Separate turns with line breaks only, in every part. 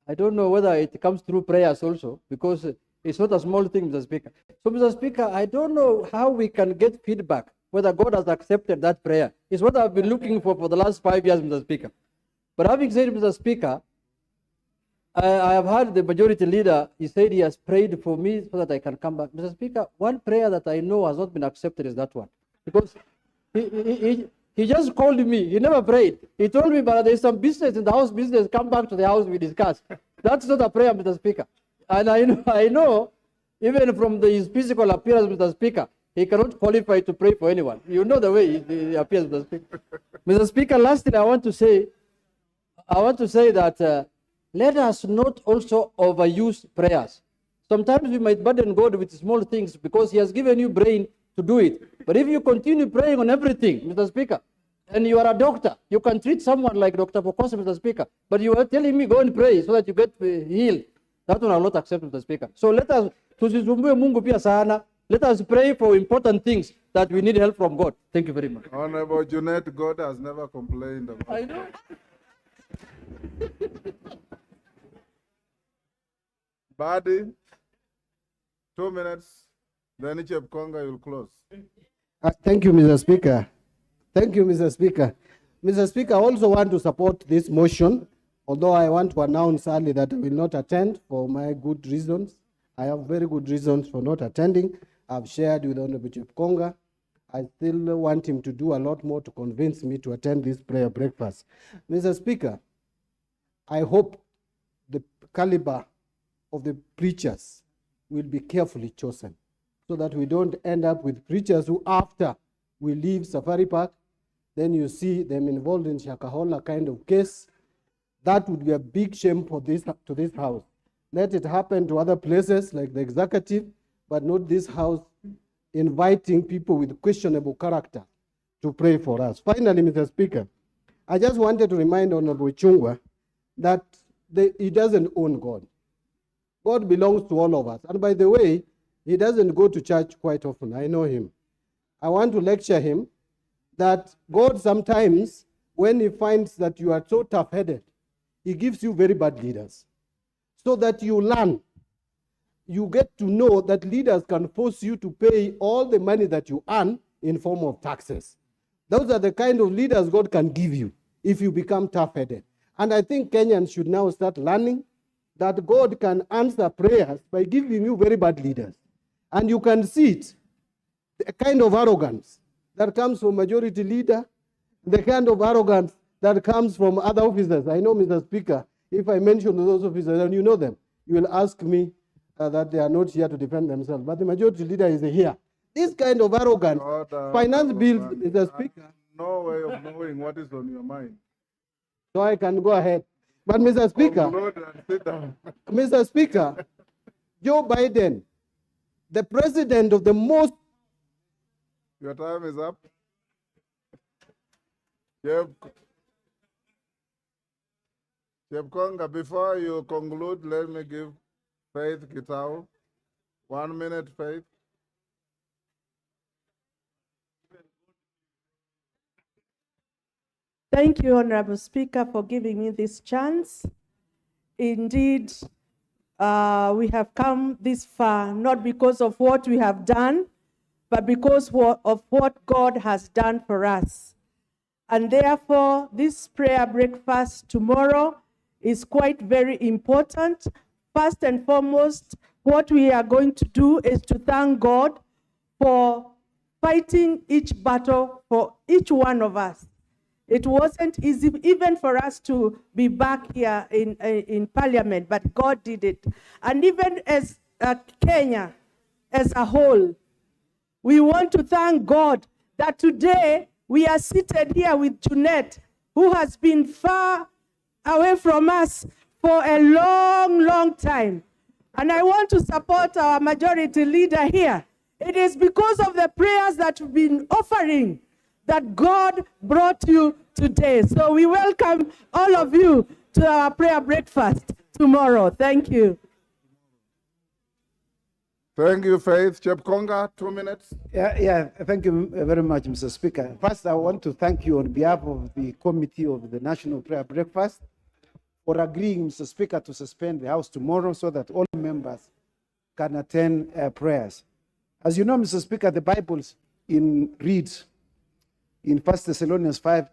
I don't know whether it comes through prayers also, because it's not a small thing, Mr. Speaker. So, Mr. Speaker, I don't know how we can get feedback whether God has accepted that prayer. It's what I've been looking for the last 5 years, Mr. Speaker. But having said, Mr. Speaker, I have heard the majority leader, he said he has prayed for me so that I can come back. Mr. Speaker, one prayer that I know has not been accepted is that one. Because he just called me. He never prayed. He told me, but there's some business in the house business. Come back to the house, we discuss. That's not a prayer, Mr. Speaker. And I know even from his physical appearance, Mr. Speaker, he cannot qualify to pray for anyone. You know the way he appears, Mr. Speaker. Mr. Speaker, lastly, I want to say that let us not also overuse prayers. Sometimes we might burden God with small things because he has given you brain to do it. But if you continue praying on everything, Mr. Speaker, and you are a doctor, you can treat someone like Dr. Pokosi, Mr. Speaker, but you are telling me go and pray so that you get healed. That one I will not accept, Mr. Speaker. So let us, let us pray for important things that we need help from God. Thank you very much.
Honorable Junet, God has never complained about.
I know.
Badi, 2 minutes, then Chepkonga will close.
Thank you, Mr. Speaker. Thank you, Mr. Speaker. Mr. Speaker, I also want to support this motion, although I want to announce early that I will not attend for my good reasons. I have very good reasons for not attending. I've shared with Honorable Chepkonga. I still want him to do a lot more to convince me to attend this prayer breakfast. Mr. Speaker, I hope the caliber of the preachers will be carefully chosen so that we don't end up with preachers who, after we leave Safari Park, then you see them involved in Shakahola kind of case. That would be a big shame for this house. Let it happen to other places like the executive, but not this house inviting people with questionable character to pray for us. Finally, Mr. Speaker, I just wanted to remind Honorable Chungwa that he doesn't own God. God belongs to all of us. And by the way, he doesn't go to church quite often. I know him. I want to lecture him that God sometimes, when he finds that you are so tough-headed, he gives you very bad leaders so that you learn. You get to know that leaders can force you to pay all the money that you earn in form of taxes. Those are the kind of leaders God can give you if you become tough-headed. And I think Kenyans should now start learning that God can answer prayers by giving you very bad leaders. And you can see it, the kind of arrogance that comes from majority leader, the kind of arrogance that comes from other officers. I know, Mr. Speaker, if I mention those officers and you know them, you will ask me that they are not here to defend themselves. But the majority leader is here. This kind of arrogance, finance bills, Mr. Speaker.
No way of knowing what is on your mind.
So I can go ahead. But Mr. Speaker, Mr. Speaker, Joe Biden, the president of the most...
Your time is up. Chepkonga, before you conclude, let me give Faith Gitau 1 minute, Faith.
Thank you, Honorable Speaker, for giving me this chance. Indeed, we have come this far, not because of what we have done, but because of what God has done for us. And therefore, this prayer breakfast tomorrow is quite very important. First and foremost, what we are going to do is to thank God for fighting each battle for each one of us. It wasn't easy even for us to be back here in Parliament, but God did it. And even as Kenya as a whole, we want to thank God that today we are seated here with Junet, who has been far away from us for a long, long time. And I want to support our majority leader here. It is because of the prayers that we've been offering that God brought you today. So we welcome all of you to our prayer breakfast tomorrow. Thank you.
Thank you, Faith. Chepkonga, 2 minutes.
Yeah, thank you very much, Mr. Speaker. First, I want to thank you on behalf of the Committee of the National Prayer Breakfast for agreeing, Mr. Speaker, to suspend the House tomorrow so that all members can attend prayers. As you know, Mr. Speaker, the Bible reads in 1 Thessalonians 5,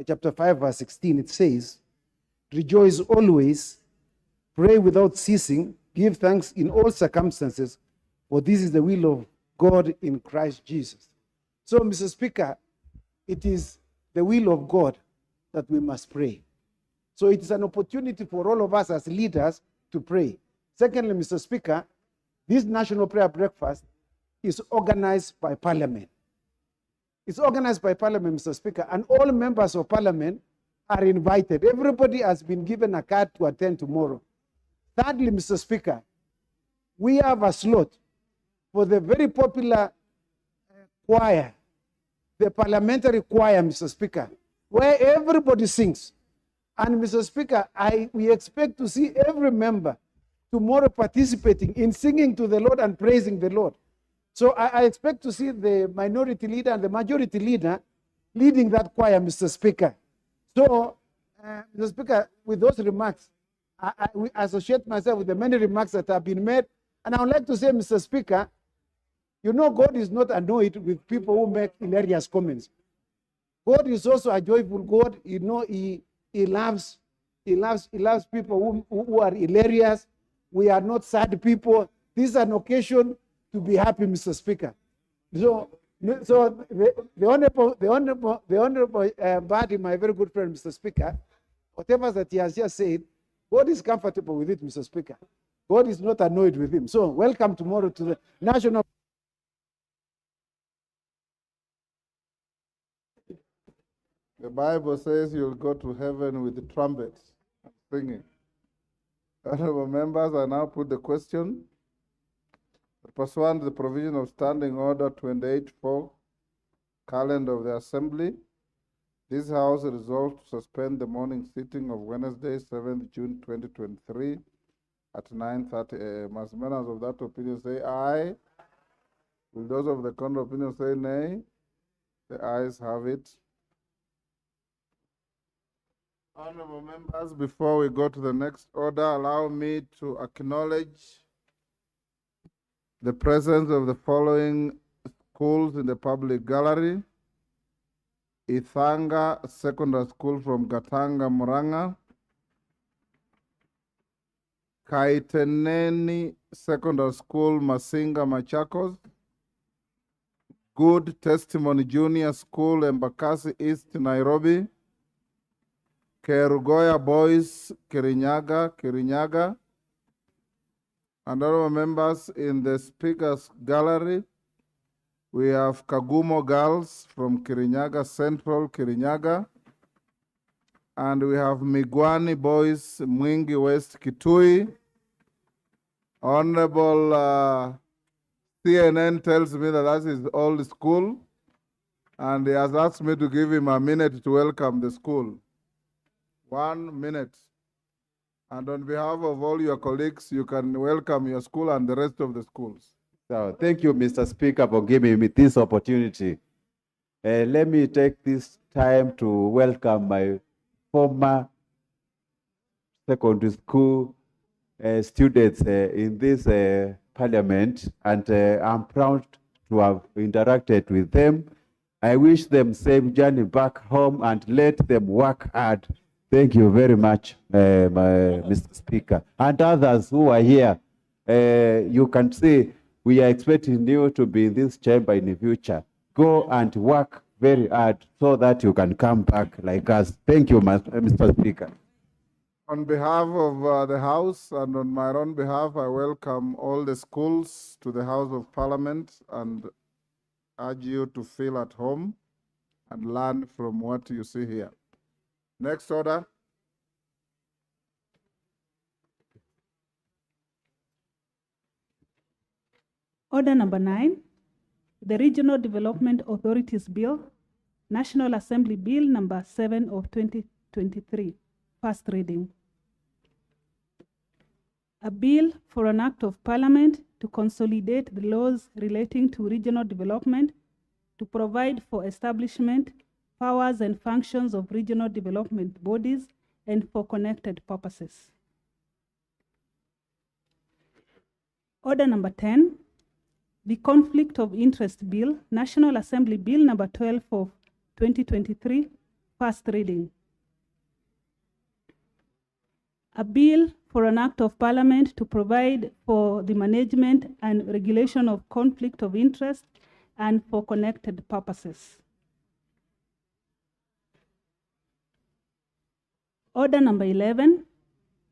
chapter 5, verse 16, it says, "Rejoice always, pray without ceasing, give thanks in all circumstances, for this is the will of God in Christ Jesus." So, Mr. Speaker, it is the will of God that we must pray. So it is an opportunity for all of us as leaders to pray. Secondly, Mr. Speaker, this National Prayer Breakfast is organized by Parliament. It's organized by Parliament, Mr. Speaker, and all members of Parliament are invited. Everybody has been given a card to attend tomorrow. Thirdly, Mr. Speaker, we have a slot for the very popular choir, the parliamentary choir, Mr. Speaker, where everybody sings. And Mr. Speaker, we expect to see every member tomorrow participating in singing to the Lord and praising the Lord. So I expect to see the minority leader and the majority leader leading that choir, Mr. Speaker. So, Mr. Speaker, with those remarks, I associate myself with the many remarks that have been made. And I would like to say, Mr. Speaker, you know, God is not annoyed with people who make hilarious comments. God is also a joyful God. You know, He loves people who are hilarious. We are not sad people. This is an occasion to be happy, Mr. Speaker. So the honorable Badi, my very good friend, Mr. Speaker, whatever that he has just said, God is comfortable with it, Mr. Speaker. God is not annoyed with him. So welcome tomorrow to the National.
The Bible says you'll go to heaven with the trumpets and singing. Honorable members, I now put the question. Pursuant to the provision of Standing Order 28-4, calendar of the Assembly, this House resolved to suspend the morning sitting of Wednesday, 7th June 2023 at 9:30 a.m. As members of that opinion say aye. Will those of the contrary opinion say nay? The ayes have it. Honorable members, before we go to the next order, allow me to acknowledge the presence of the following schools in the public gallery: Ithanga Secondary School from Gatanga, Muranga; Kaiteneni Secondary School, Masinga, Machakos; Good Testimony Junior School, Embakasi East, Nairobi; Kerugoya Boys, Kirinyaga. And honorable members, in the Speaker's Gallery, we have Kagumo Girls from Kirinyaga Central, Kirinyaga. And we have Migwani Boys, Mwingi West, Kitui. Honorable CNN tells me that is old school, and he has asked me to give him a minute to welcome the school. 1 minute. And on behalf of all your colleagues, you can welcome your school and the rest of the schools.
So, thank you, Mr. Speaker, for giving me this opportunity. Let me take this time to welcome my former secondary school students in this parliament, and I'm proud to have interacted with them. I wish them safe journey back home and let them work hard. Thank you very much, Mr. Speaker. And others who are here, you can see we are expecting you to be in this chamber in the future. Go and work very hard so that you can come back like us. Thank you, Mr. Speaker.
On behalf of the House and on my own behalf, I welcome all the schools to the House of Parliament and urge you to feel at home and learn from what you see here. Next order.
Order number 9, the Regional Development Authorities Bill, National Assembly Bill number 7 of 2023, first reading. A bill for an act of Parliament to consolidate the laws relating to regional development, to provide for establishment, powers and functions of regional development bodies, and for connected purposes. Order number 10, the Conflict of Interest Bill, National Assembly Bill number 12 of 2023, first reading. A bill for an act of parliament to provide for the management and regulation of conflict of interest and for connected purposes. Order number 11,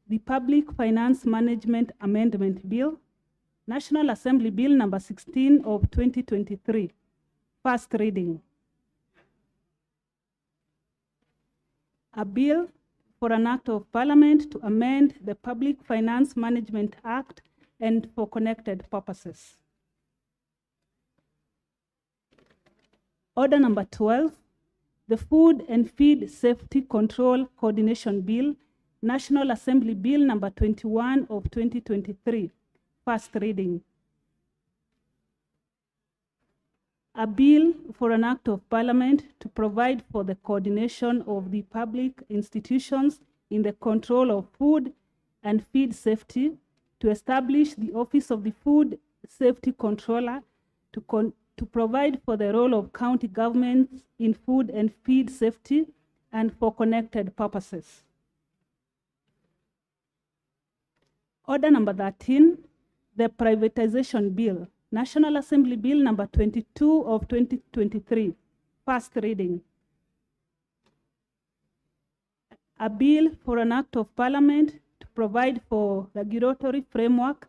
the Public Finance Management Amendment Bill, National Assembly Bill number 16 of 2023, first reading. A bill for an act of parliament to amend the Public Finance Management Act and for connected purposes. Order number 12, the Food and Feed Safety Control Coordination Bill, National Assembly Bill number 21 of 2023, first reading. A bill for an act of parliament to provide for the coordination of the public institutions in the control of food and feed safety, to establish the office of the Food Safety Controller, to provide for the role of county governments in food and feed safety and for connected purposes. Order number 13, the Privatization Bill, National Assembly Bill number 22 of 2023, first reading. A bill for an act of parliament to provide for regulatory framework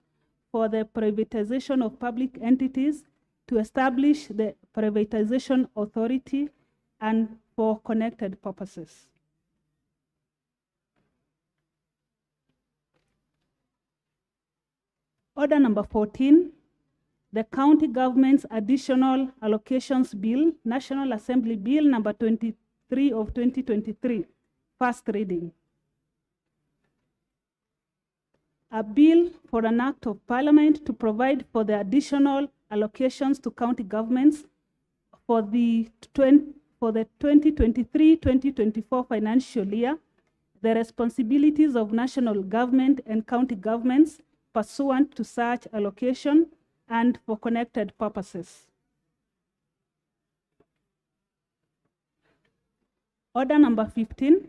for the privatization of public entities, to establish the privatization authority and for connected purposes. Order number 14, the County Government's Additional Allocations Bill, National Assembly Bill number 23 of 2023, first reading. A bill for an act of parliament to provide for the additional allocations to county governments for the 2023-2024 financial year, the responsibilities of national government and county governments pursuant to such allocation and for connected purposes. Order number 15,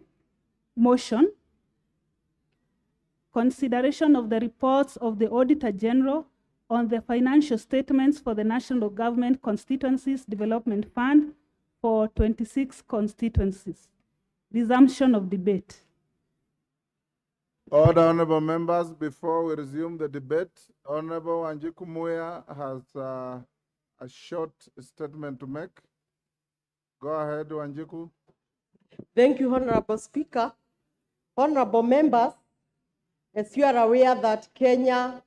motion. Consideration of the reports of the Auditor General on the financial statements for the National Government Constituencies Development Fund for 26 constituencies. Resumption of debate.
Order, honorable members, before we resume the debate, Honorable Wanjiku Muya has a short statement to make. Go ahead, Wanjiku.
Thank you, Honorable Speaker. Honorable members, as you are aware that Kenya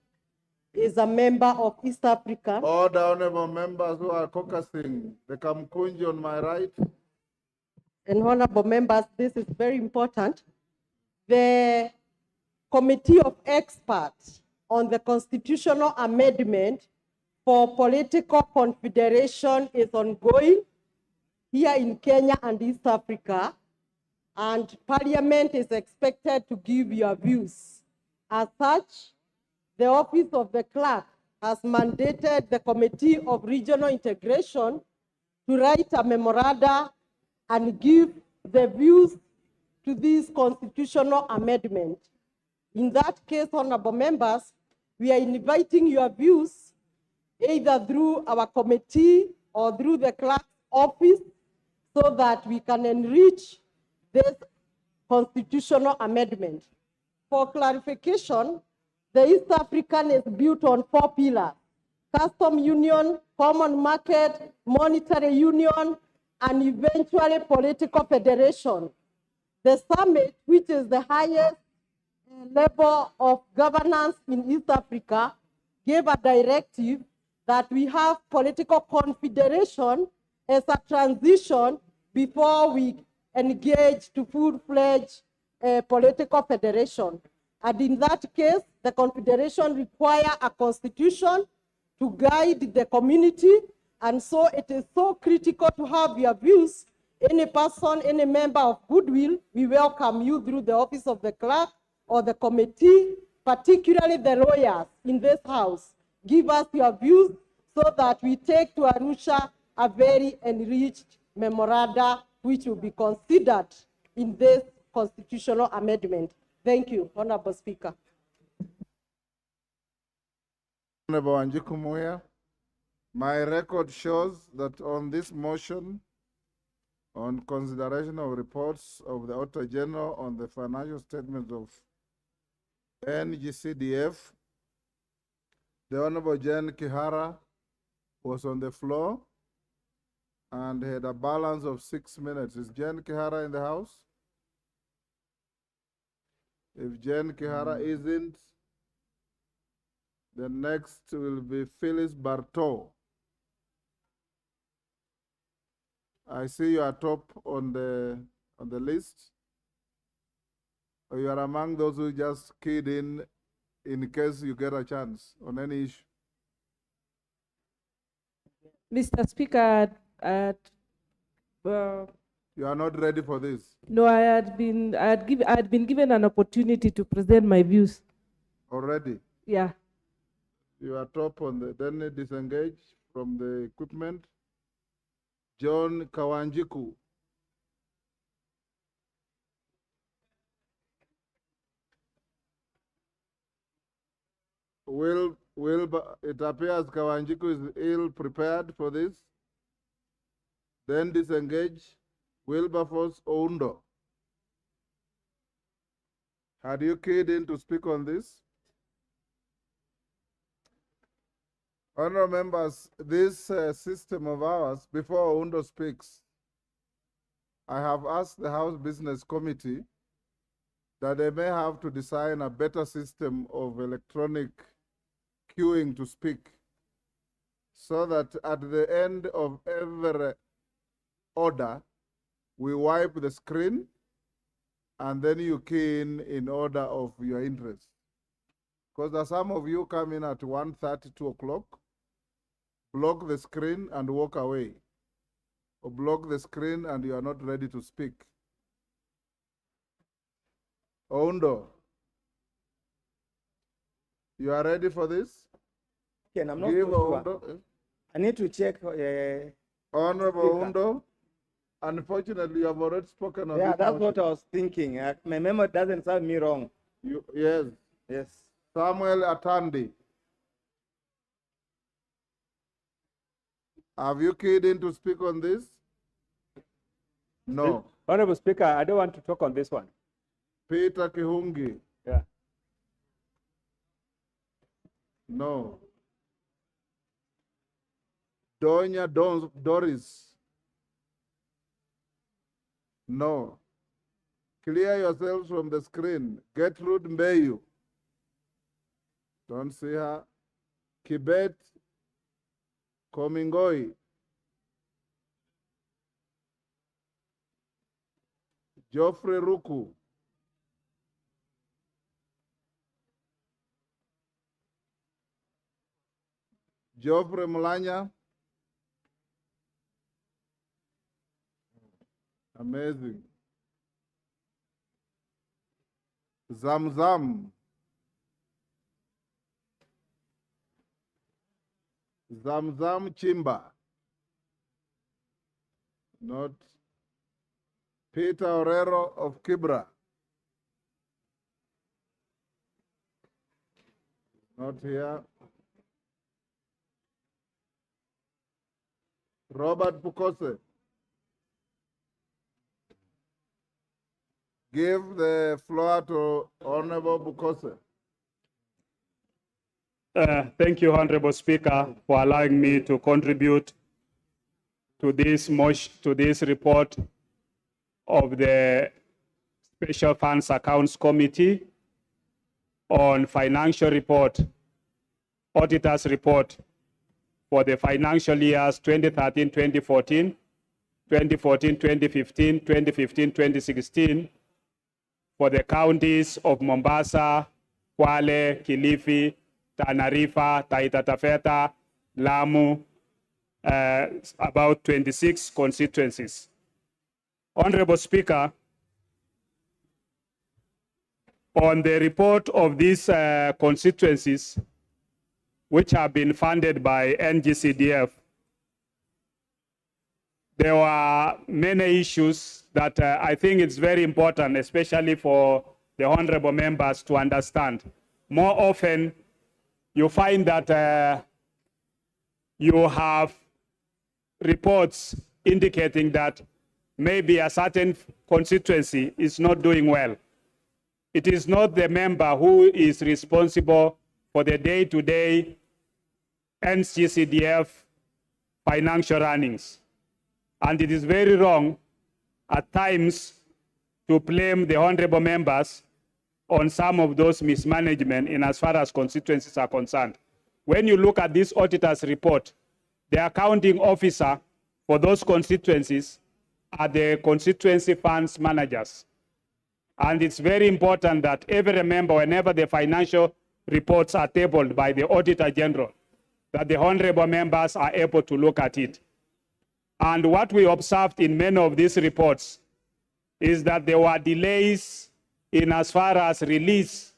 is a member of East Africa.
Order, honorable members who are caucusing. The Kamkunji on my right.
And honorable members, this is very important. The Committee of Experts on the Constitutional Amendment for Political Confederation is ongoing here in Kenya and East Africa, and Parliament is expected to give your views. As such, the Office of the Clerk has mandated the Committee of Regional Integration to write a memoranda and give the views to this constitutional amendment. In that case, honorable members, we are inviting your views either through our committee or through the clerk's office so that we can enrich this constitutional amendment. For clarification, the East African is built on 4 pillars: custom union, common market, monetary union, and eventually political federation. The summit, which is the highest level of governance in East Africa, gave a directive that we have political confederation as a transition before we engage to full-fledged political federation. And in that case, the confederation requires a constitution to guide the community, and so it is so critical to have your views Any person, any member of goodwill, we welcome you through the office of the clerk or the committee, particularly the lawyers in this house. Give us your views so that we take to Arusha a very enriched memoranda which will be considered in this constitutional amendment. Thank you, Honorable Speaker.
Honorable Wanjiku Muya, my record shows that on this motion, on consideration of reports of the Auditor General on the financial statements of NG-CDF, the Honorable Jen Kihara was on the floor and had a balance of 6 minutes. Is Jen Kihara in the house? If Jen Kihara isn't, the next will be Phyllis Bartow. I see you are top on the list. Or you are among those who just keyed in case you get a chance on any issue.
Mr. Speaker,
You are not ready for this.
no, I had been given an opportunity to present my views.
Already.
Yeah.
You are top on the, then disengage from the equipment. John Kawanjiku. It appears Kawanjiku is ill prepared for this. Then disengage. Wilberforce Oundo. Had you keyed in to speak on this? Honorable members, this system of ours, before Oundo speaks, I have asked the House Business Committee that they may have to design a better system of electronic queuing to speak, so that at the end of every order, we wipe the screen and then you key in order of your interest. Because there are some of you come in at 1:30, 2 o'clock, block the screen and walk away, or block the screen and you are not ready to speak. Oundo, you are ready for this?
Okay, I'm not
Give
sure.
Oundo.
I need to check.
Honorable
Speaker.
Oundo, unfortunately, you have already spoken on
Yeah,
this
that's
motion.
what I was thinking. My memory doesn't serve me wrong.
Yes.
Yes.
Samuel Atandi. Have you keyed in to speak on this? No.
Honorable Speaker, I don't want to talk on this one.
Peter Kihungi.
Yeah.
No. Donya Doris. No. Clear yourselves from the screen. Gertrude Mbeyu. Don't see her. Kibet Komingoi. Geoffrey Ruku. Geoffrey Mulanya. Amazing. Zamzam. Zamzam Chimba. Not Peter Orero of Kibra. Not here. Robert Pukose. Give the floor to Honorable Bukose.
Thank you, Honorable Speaker, for allowing me to contribute to this report of the Special Funds Accounts Committee on financial report, auditor's report for the financial years 2013-2014, 2014-2015, 2015-2016 for the counties of Mombasa, Kwale, Kilifi, Tana River, Taita Taveta, Lamu, about 26 constituencies. Honorable Speaker, on the report of these constituencies, which have been funded by NG-CDF, there were many issues that I think it's very important, especially for the honorable members to understand. More often, you find that you have reports indicating that maybe a certain constituency is not doing well. It is not the member who is responsible for the day-to-day NG-CDF financial runnings. And it is very wrong at times to blame the honorable members on some of those mismanagement in as far as constituencies are concerned. When you look at this auditor's report, the accounting officer for those constituencies are the constituency funds managers. And it's very important that every member, whenever the financial reports are tabled by the Auditor General, that the honorable members are able to look at it. And what we observed in many of these reports is that there were delays in as far as release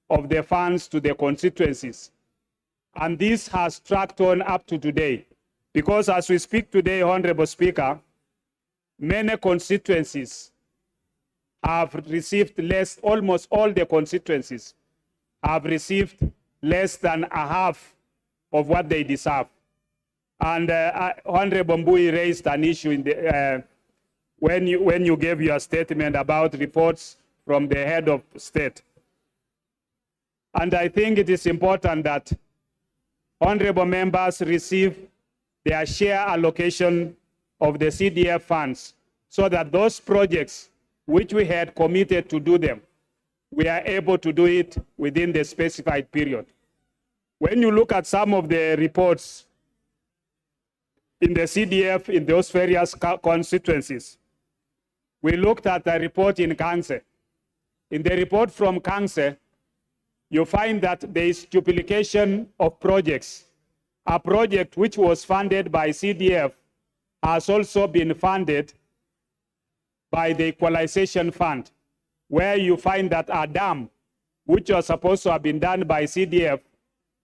of the funds to the constituencies. And this has tracked on up to today. Because as we speak today, Honorable Speaker, many constituencies have received less, almost all the constituencies have received less than a half of what they deserve. And Honorable Mbui raised an issue in the, when you gave your statement about reports from the head of state. And I think it is important that honorable members receive their share allocation of the CDF funds so that those projects which we had committed to do them, we are able to do it within the specified period. When you look at some of the reports in the CDF in those various constituencies, we looked at a report in Kangse. In the report from Kangse, you find that there is duplication of projects. A project which was funded by CDF has also been funded by the Equalization Fund, where you find that a dam, which was supposed to have been done by CDF,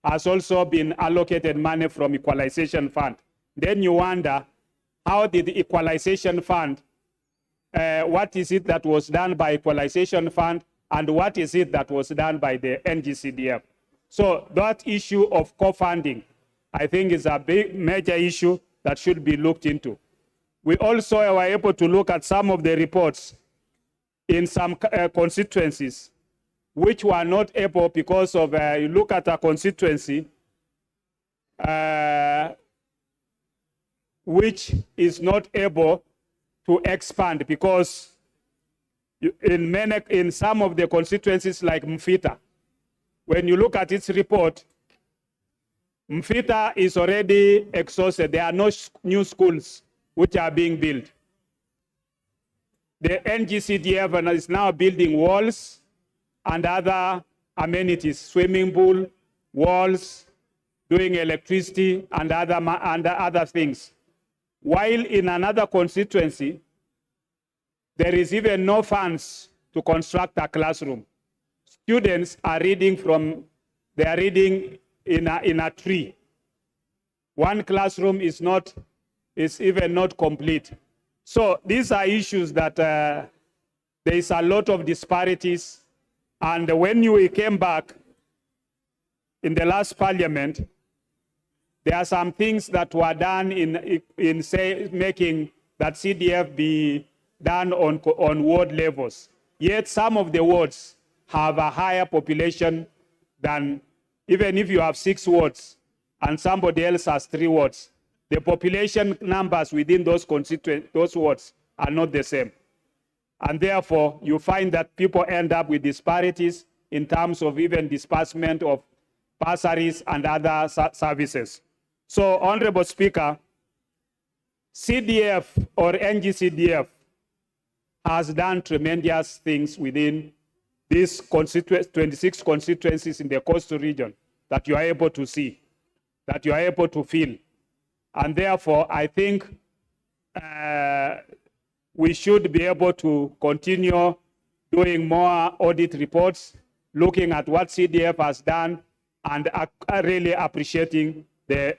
has also been allocated money from Equalization Fund. Then you wonder, how did the Equalization Fund, what is it that was done by Equalization Fund, and what is it that was done by the NG-CDF? So that issue of co-funding, I think, is a big major issue that should be looked into. We also were able to look at some of the reports in some constituencies which were not able because of, you look at a constituency which is not able to expand because in some of the constituencies like Mfita, when you look at its report, Mfita is already exhausted. There are no new schools which are being built. The NG-CDF is now building walls and other amenities, swimming pool, walls, doing electricity and other things. While in another constituency, there is even no funds to construct a classroom. Students are reading they are reading in a tree. One classroom is even not complete. So these are issues that there is a lot of disparities. And when we came back in the last parliament, there are some things that were done in say, making that CDF be done on ward levels. Yet some of the wards have a higher population than, even if you have 6 wards and somebody else has 3 wards, the population numbers within those wards are not the same. And therefore, you find that people end up with disparities in terms of even disbursement of bursaries and other services. So, Honorable Speaker, CDF or NG-CDF has done tremendous things within these 26 constituencies in the coastal region that you are able to see, that you are able to feel. And therefore, I think we should be able to continue doing more audit reports, looking at what CDF has done, and really appreciating the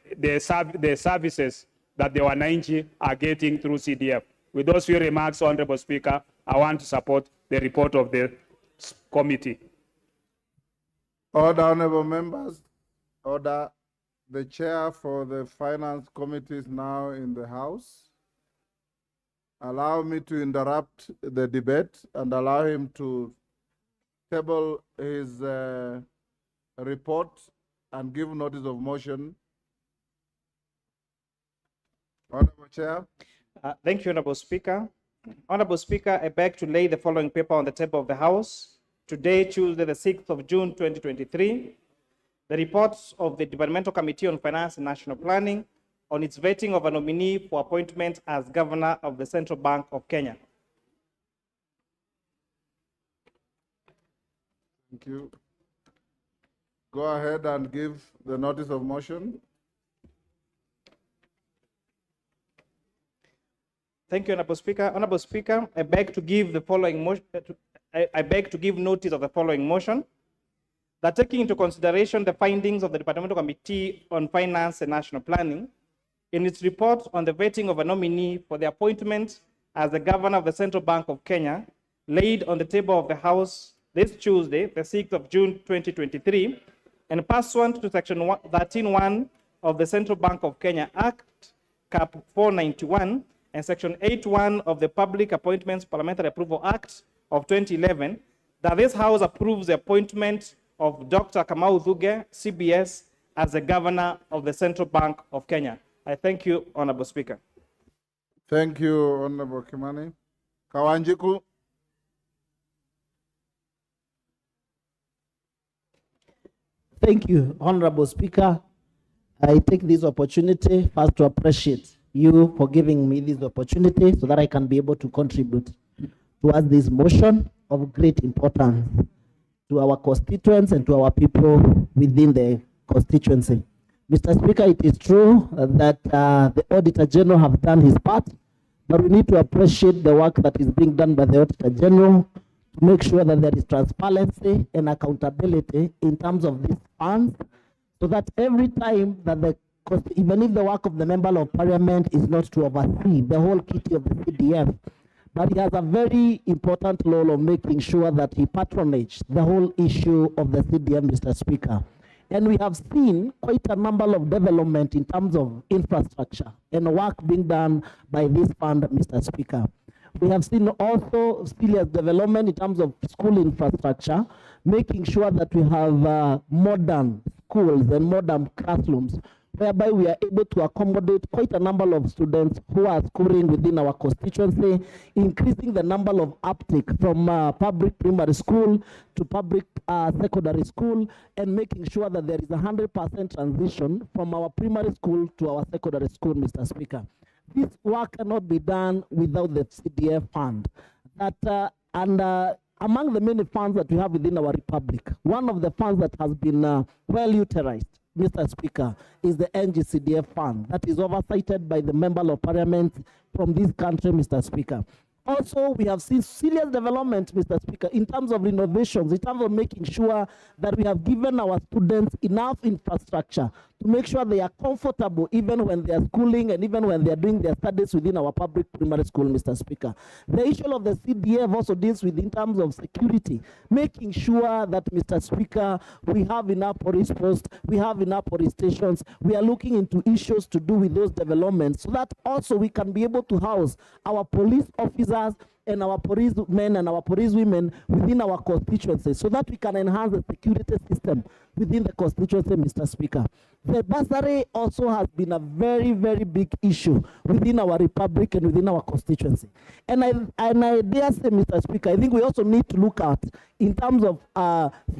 services that the Wananchi are getting through CDF. With those few remarks, Honorable Speaker, I want to support the report of the committee.
Order, honorable members. Order. The chair for the Finance Committee is now in the House. Allow me to interrupt the debate and allow him to table his report and give notice of motion. Honorable Chair.
Thank you, Honorable Speaker. Honorable Speaker, I beg to lay the following paper on the table of the House. Today, Tuesday, the 6th of June, 2023, the reports of the Departmental Committee on Finance and National Planning on its vetting of a nominee for appointment as Governor of the Central Bank of Kenya.
Thank you. Go ahead and give the notice of motion.
Thank you, Honorable Speaker. Honorable Speaker, I beg to give the following motion. I beg to give notice of the following motion: that taking into consideration the findings of the Departmental Committee on Finance and National Planning in its report on the vetting of a nominee for the appointment as the Governor of the Central Bank of Kenya, laid on the table of the House this Tuesday, the 6th of June, 2023, and pursuant to Section 13(1) of the Central Bank of Kenya Act, Cap 491, and Section 8(1) of the Public Appointments Parliamentary Approval Act of 2011, that this House approves the appointment of Dr. Kamau Thuge, CBS, as the Governor of the Central Bank of Kenya. I thank you, Honorable Speaker.
Thank you, Honorable Kimani. Kawanjiku.
Thank you, Honorable Speaker. I take this opportunity first to appreciate you for giving me this opportunity so that I can be able to contribute towards this motion of great importance to our constituents and to our people within the constituency. Mr. Speaker, it is true that the Auditor General have done his part, but we need to appreciate the work that is being done by the Auditor General to make sure that there is transparency and accountability in terms of these funds, so that every time that even if the work of the Member of Parliament is not to oversee the whole kitty of the CDF, but he has a very important role of making sure that he patronages the whole issue of the CDF, Mr. Speaker. And we have seen quite a number of development in terms of infrastructure and work being done by this fund, Mr. Speaker. We have seen also serious development in terms of school infrastructure, making sure that we have modern schools and modern classrooms, whereby we are able to accommodate quite a number of students who are schooling within our constituency, increasing the number of uptake from public primary school to public secondary school, and making sure that there is 100% transition from our primary school to our secondary school, Mr. Speaker. This work cannot be done without the CDF fund. Among the many funds that we have within our republic, one of the funds that has been well utilized, Mr. Speaker, is the NG-CDF fund that is oversighted by the Member of Parliament from this country, Mr. Speaker. Also, we have seen serious development, Mr. Speaker, in terms of renovations, in terms of making sure that we have given our students enough infrastructure to make sure they are comfortable even when they are schooling and even when they are doing their studies within our public primary school, Mr. Speaker. The issue of the CDF also deals with in terms of security, making sure that, Mr. Speaker, we have enough police posts, we have enough police stations. We are looking into issues to do with those developments so that also we can be able to house our police officers and our policemen and our policewomen within our constituency so that we can enhance the security system within the constituency, Mr. Speaker. The bursary also has been a very, very big issue within our republic and within our constituency. And I dare say, Mr. Speaker, I think we also need to look at in terms of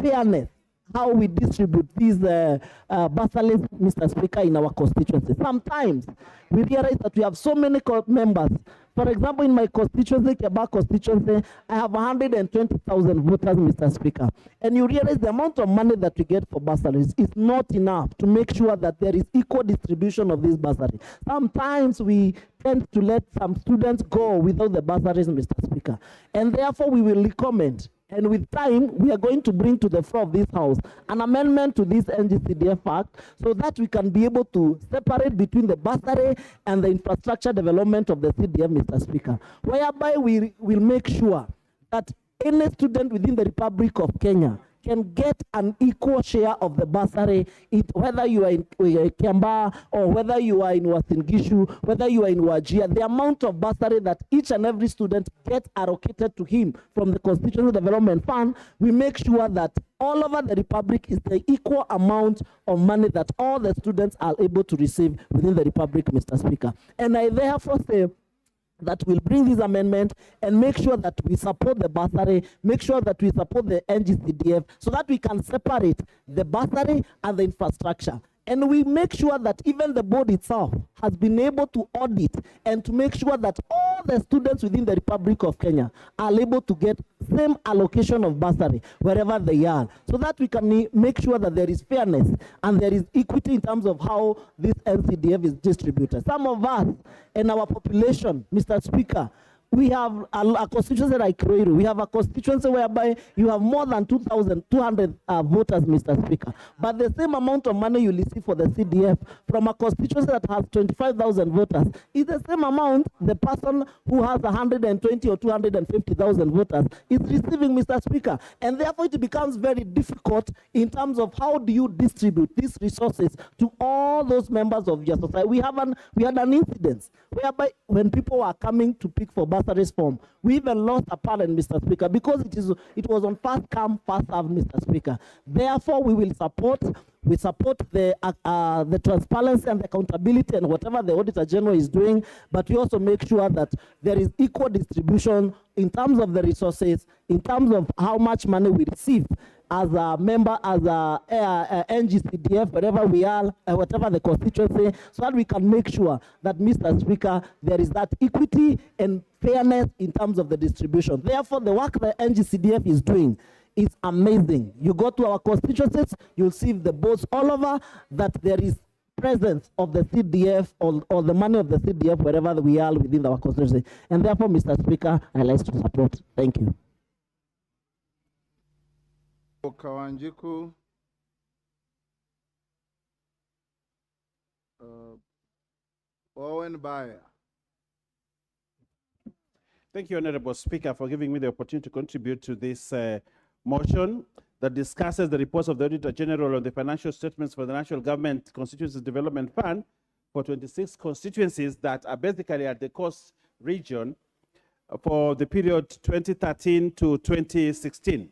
fairness, how we distribute these bursaries, Mr. Speaker, in our constituency. Sometimes we realize that we have so many members. For example, in my constituency, Kebab constituency, I have 120,000 voters, Mr. Speaker. And you realize the amount of money that we get for bursaries is not enough to make sure that there is equal distribution of these bursaries. Sometimes we tend to let some students go without the bursaries, Mr. Speaker. And therefore, we will recommend, and with time, we are going to bring to the floor of this House an amendment to this NG-CDF Act so that we can be able to separate between the bursary and the infrastructure development of the CDF, Mr. Speaker, whereby we will make sure that any student within the Republic of Kenya can get an equal share of the bursary, whether you are in Kiambaa or whether you are in Uasin Gishu, whether you are in Wajir, the amount of bursary that each and every student gets allocated to him from the Constitutional Development Fund, we make sure that all over the Republic is the equal amount of money that all the students are able to receive within the Republic, Mr. Speaker. And I therefore say that will bring this amendment and make sure that we support the bursary, make sure that we support the NG-CDF so that we can separate the bursary and the infrastructure. And we make sure that even the board itself has been able to audit and to make sure that all the students within the Republic of Kenya are able to get same allocation of bursary wherever they are, so that we can make sure that there is fairness and there is equity in terms of how this NCDF is distributed. Some of us in our population, Mr. Speaker, we have a constituency like Ruiru. We have a constituency whereby you have more than 2,200 voters, Mr. Speaker. But the same amount of money you receive for the CDF from a constituency that has 25,000 voters is the same amount the person who has 120 or 250,000 voters is receiving, Mr. Speaker. And therefore it becomes very difficult in terms of how do you distribute these resources to all those members of your society. We had an incident whereby when people were coming to pick for bursaries form, we even lost a parent, Mr. Speaker, because it was on first come, first serve, Mr. Speaker. Therefore, we support the transparency and the accountability and whatever the Auditor General is doing, but we also make sure that there is equal distribution in terms of the resources, in terms of how much money we receive as a member, as a NG-CDF, wherever we are, whatever the constituency, so that we can make sure that, Mr. Speaker, there is that equity and fairness in terms of the distribution. Therefore, the work the NG-CDF is doing is amazing. You go to our constituencies, you'll see the boards all over that there is presence of the CDF or the money of the CDF wherever we are within our constituency. And therefore, Mr. Speaker, I like to support. Thank you.
Kawanjiku, Owen Bayer.
Thank you, Honorable Speaker, for giving me the opportunity to contribute to this motion that discusses the reports of the Auditor General on the financial statements for the National Government Constituencies Development Fund for 26 constituencies that are basically at the coast region for the period 2013 to 2016.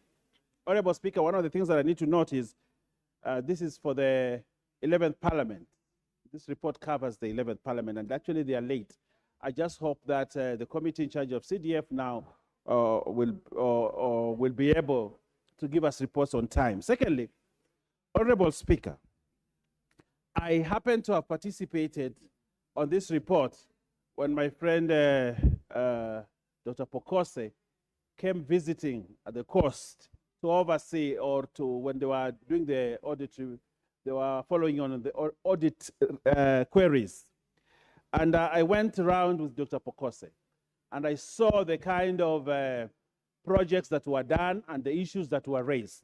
Honorable Speaker, one of the things that I need to note is this is for the 11th Parliament. This report covers the 11th Parliament, and actually they are late. I just hope that the committee in charge of CDF now will be able to give us reports on time. Secondly, Honorable Speaker, I happen to have participated on this report when my friend Dr. Pokose came visiting at the coast to oversee, or to, when they were doing the audit, they were following on the audit queries. And I went around with Dr. Pokose, and I saw the kind of projects that were done and the issues that were raised.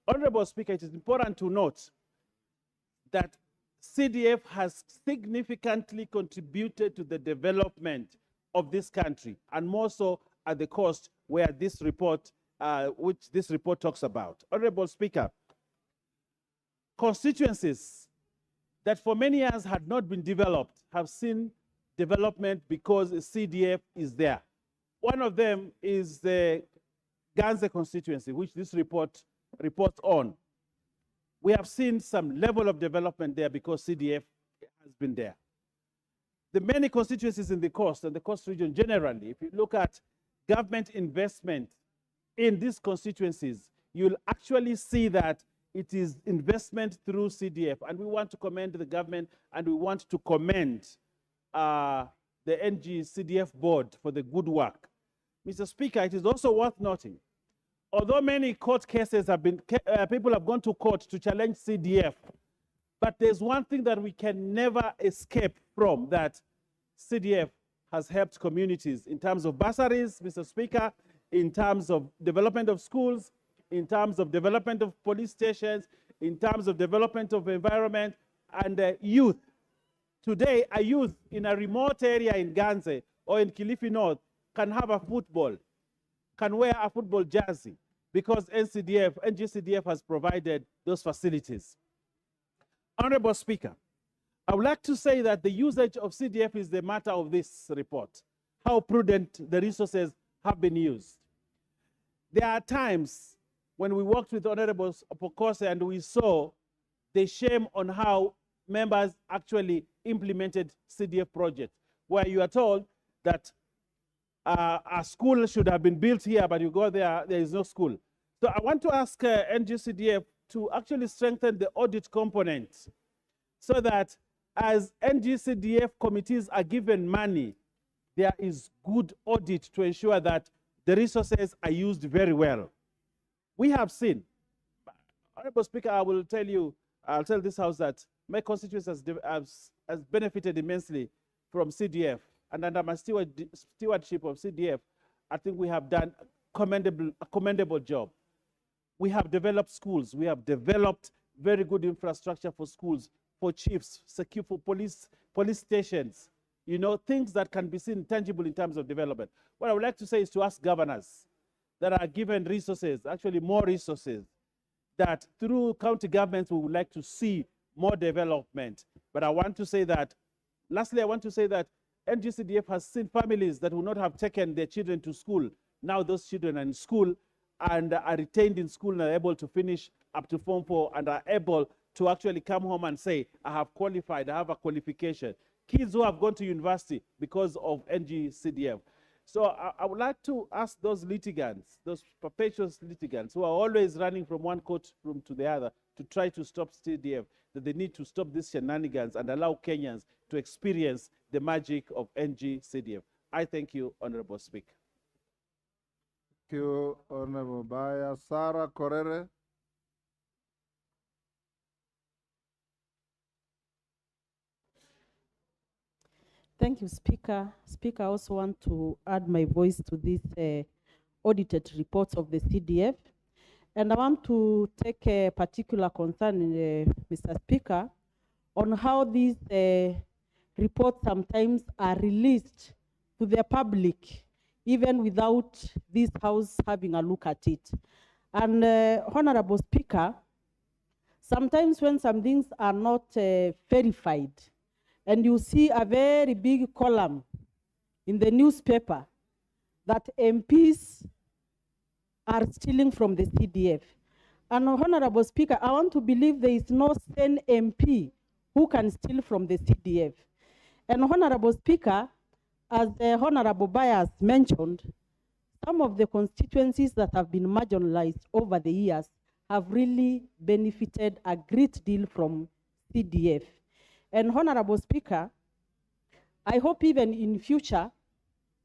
Honorable Speaker, it is important to note that CDF has significantly contributed to the development of this country, and more so at the coast where this report, which this report talks about. Honorable Speaker, constituencies that for many years had not been developed have seen development because CDF is there. One of them is the Ganze constituency, which this report reports on. We have seen some level of development there because CDF has been there. The many constituencies in the coast and the coast region generally, if you look at government investment in these constituencies, you'll actually see that it is investment through CDF. And we want to commend the government, and we want to commend the NG-CDF board for the good work. Mr. Speaker, it is also worth noting, although many court cases have been, people have gone to court to challenge CDF, but there's one thing that we can never escape from, that CDF has helped communities in terms of bursaries, Mr. Speaker, in terms of development of schools, in terms of development of police stations, in terms of development of environment and youth. Today, a youth in a remote area in Ganze or in Kilifi North can have a football, can wear a football jersey, because NG-CDF has provided those facilities. Honorable Speaker, I would like to say that the usage of CDF is the matter of this report, how prudent the resources have been used. There are times when we worked with Honorable Pokose and we saw the shame on how members actually implemented CDF projects, where you are told that a school should have been built here, but you go there, there is no school. So I want to ask NG-CDF to actually strengthen the audit component so that as NG-CDF committees are given money, there is good audit to ensure that the resources are used very well. We have seen, Honorable Speaker, I will tell you, I'll tell this House that my constituency has benefited immensely from CDF, and under my stewardship of CDF, I think we have done a commendable job. We have developed schools. We have developed very good infrastructure for schools, for chiefs, secure for police stations, you know, things that can be seen tangible in terms of development. What I would like to say is to ask governors that are given resources, actually more resources, that through county governments we would like to see more development. But I want to say that, lastly, I want to say that NG-CDF has seen families that would not have taken their children to school. Now those children are in school and are retained in school and are able to finish up to Form 4 and are able to actually come home and say, I have qualified, I have a qualification. Kids who have gone to university because of NG-CDF. So I would like to ask those litigants, those perpetual litigants who are always running from one courtroom to the other to try to stop CDF, that they need to stop these shenanigans and allow Kenyans to experience the magic of NG-CDF. I thank you, Honorable Speaker.
Thank you, Honorable Baya. Sarah Korere.
Thank you, Speaker. Speaker, I also want to add my voice to this audited reports of the CDF. And I want to take a particular concern, Mr. Speaker, on how these reports sometimes are released to the public, even without this House having a look at it. And Honorable Speaker, sometimes when some things are not verified, and you see a very big column in the newspaper that MPs are stealing from the CDF. And Honorable Speaker, I want to believe there is no sane MP who can steal from the CDF. And Honorable Speaker, as the Honorable Bias mentioned, some of the constituencies that have been marginalized over the years have really benefited a great deal from CDF. And Honorable Speaker, I hope even in future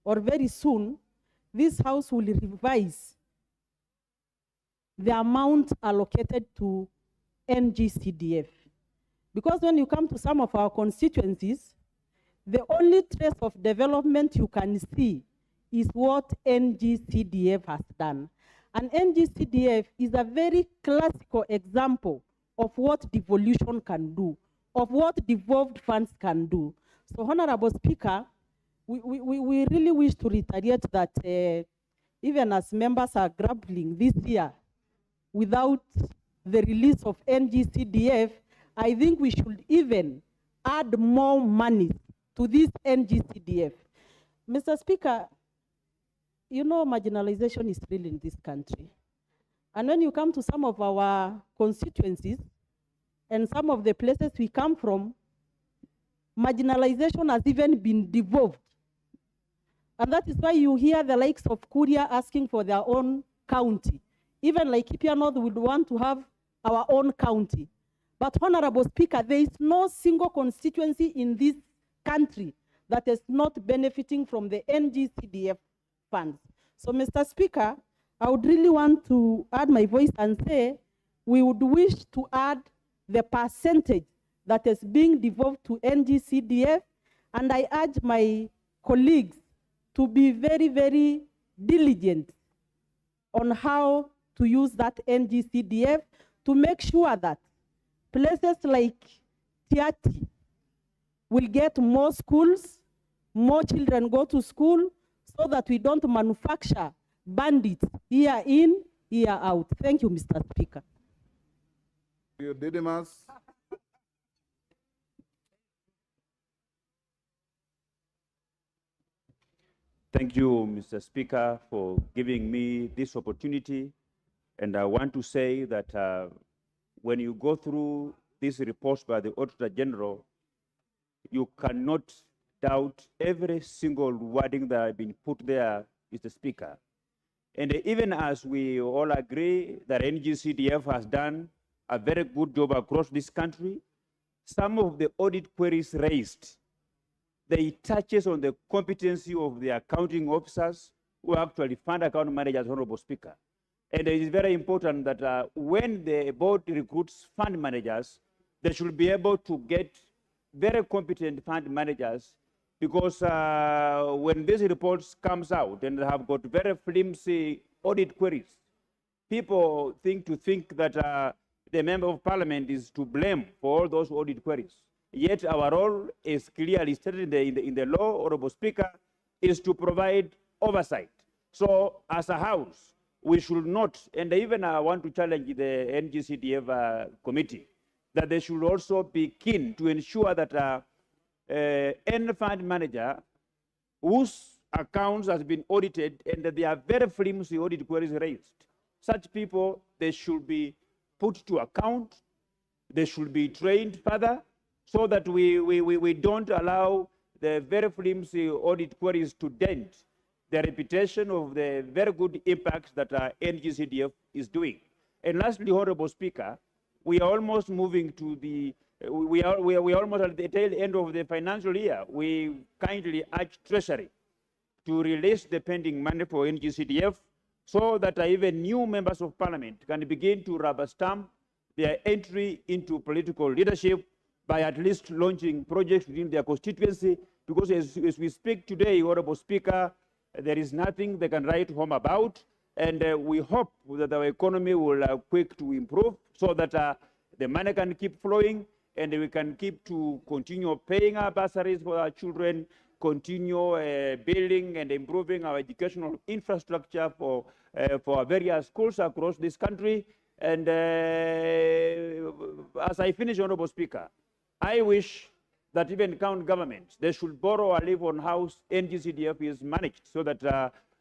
or very soon, this House will revise the amount allocated to NG-CDF. Because when you come to some of our constituencies, the only trace of development you can see is what NG-CDF has done. And NG-CDF is a very classical example of what devolution can do, of what devolved funds can do. So, Honorable Speaker, we really wish to reiterate that even as members are grappling this year without the release of NG-CDF, I think we should even add more money to this NG-CDF. Mr. Speaker, you know marginalization is real in this country. And when you come to some of our constituencies, and some of the places we come from, marginalization has even been devolved. And that is why you hear the likes of Kuria asking for their own county. Even like Laikipia North would want to have our own county. But Honorable Speaker, there is no single constituency in this country that is not benefiting from the NG-CDF funds. So, Mr. Speaker, I would really want to add my voice and say we would wish to add the percentage that is being devolved to NG-CDF, and I urge my colleagues to be very, very diligent on how to use that NG-CDF to make sure that places like Tiati will get more schools, more children go to school, so that we don't manufacture bandits year in, year out. Thank you, Mr. Speaker.
You, Didymus.
Thank you, Mr. Speaker, for giving me this opportunity. And I want to say that when you go through these reports by the Auditor General, you cannot doubt every single wording that has been put there, Mr. Speaker. And even as we all agree that NG-CDF has done a very good job across this country, some of the audit queries raised, they touches on the competency of the accounting officers who actually fund account managers, Honorable Speaker. And it is very important that when the board recruits fund managers, they should be able to get very competent fund managers, because when these reports comes out and they have got very flimsy audit queries, people think that the member of parliament is to blame for all those audit queries. Yet our role is clearly stated in the law, Honorable Speaker, is to provide oversight. So as a house, we should not, and even I want to challenge the NG-CDF committee, that they should also be keen to ensure that any fund manager whose accounts has been audited and that they are very flimsy audit queries raised, such people, they should be put to account, they should be trained further, so that we don't allow the very flimsy audit queries to dent the reputation of the very good impacts that NG-CDF is doing. And lastly, Honorable Speaker, we are almost moving to the, we are almost at the tail end of the financial year. We kindly urge Treasury to release the pending money for NG-CDF so that even new members of parliament can begin to rubber stamp their entry into political leadership by at least launching projects within their constituency, because as we speak today, Honorable Speaker, there is nothing they can write home about, and we hope that our economy will quick to improve so that the money can keep flowing and we can keep to continue paying our bursaries for our children, continue building and improving our educational infrastructure for our various schools across this country. And as I finish, Honorable Speaker, I wish that even county governments, they should borrow or live on how NG-CDF is managed, so that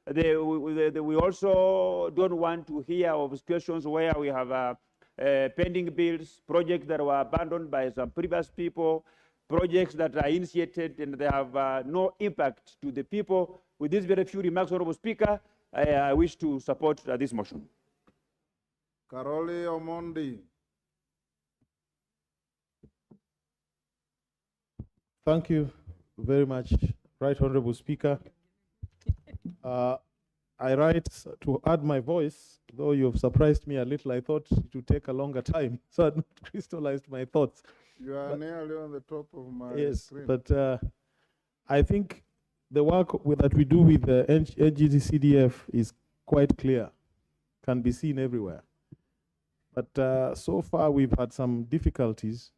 we also don't want to hear of situations where we have pending bills, projects that were abandoned by some previous people, projects that are initiated and they have no impact to the people. With these very few remarks, Honorable Speaker, I wish to support this motion.
Caroli Omondi.
Thank you very much, Right Honorable Speaker. I write to add my voice, though you've surprised me a little. I thought it would take a longer time, so I'd not crystallized my thoughts.
You are nearly on the top of my screen.
But I think the work that we do with the NG-CDF is quite clear, can be seen everywhere. But so far we've had some difficulties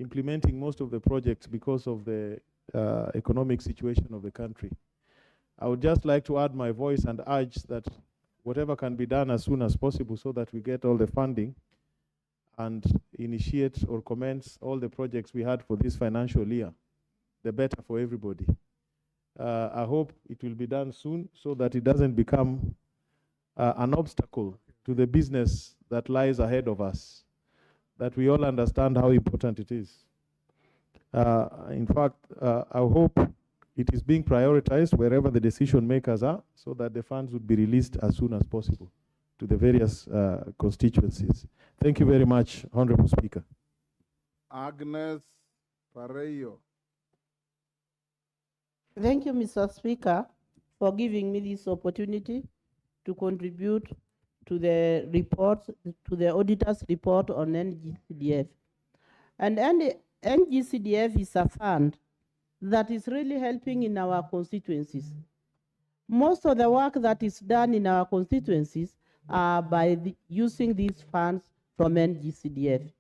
implementing most of the projects because of the economic situation of the country. I would just like to add my voice and urge that whatever can be done as soon as possible so that we get all the funding and initiate or commence all the projects we had for this financial year, the better for everybody. I hope it will be done soon so that it doesn't become an obstacle to the business that lies ahead of us, that we all understand how important it is. In fact, I hope it is being prioritized wherever the decision makers are so that the funds would be released as soon as possible. to the various constituencies. Thank you very much, Honorable Speaker.
Agnes Pareyo.
Thank you, Mr. Speaker, for giving me this opportunity to contribute to the report, to the auditor's report on NG-CDF. And NG-CDF is a fund that is really helping in our constituencies. Most of the work that is done in our constituencies are by using these funds from NG-CDF.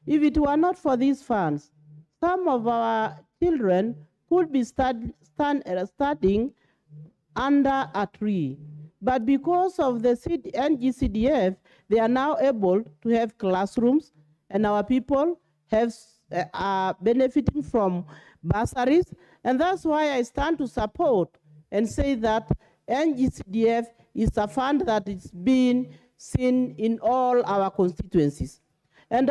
If it were not for these funds, some of our children could be studying under a tree. But because of the NG-CDF, they are now able to have classrooms, and our people are benefiting from bursaries. And that's why I stand to support and say that NG-CDF is a fund that is being seen in all our constituencies. And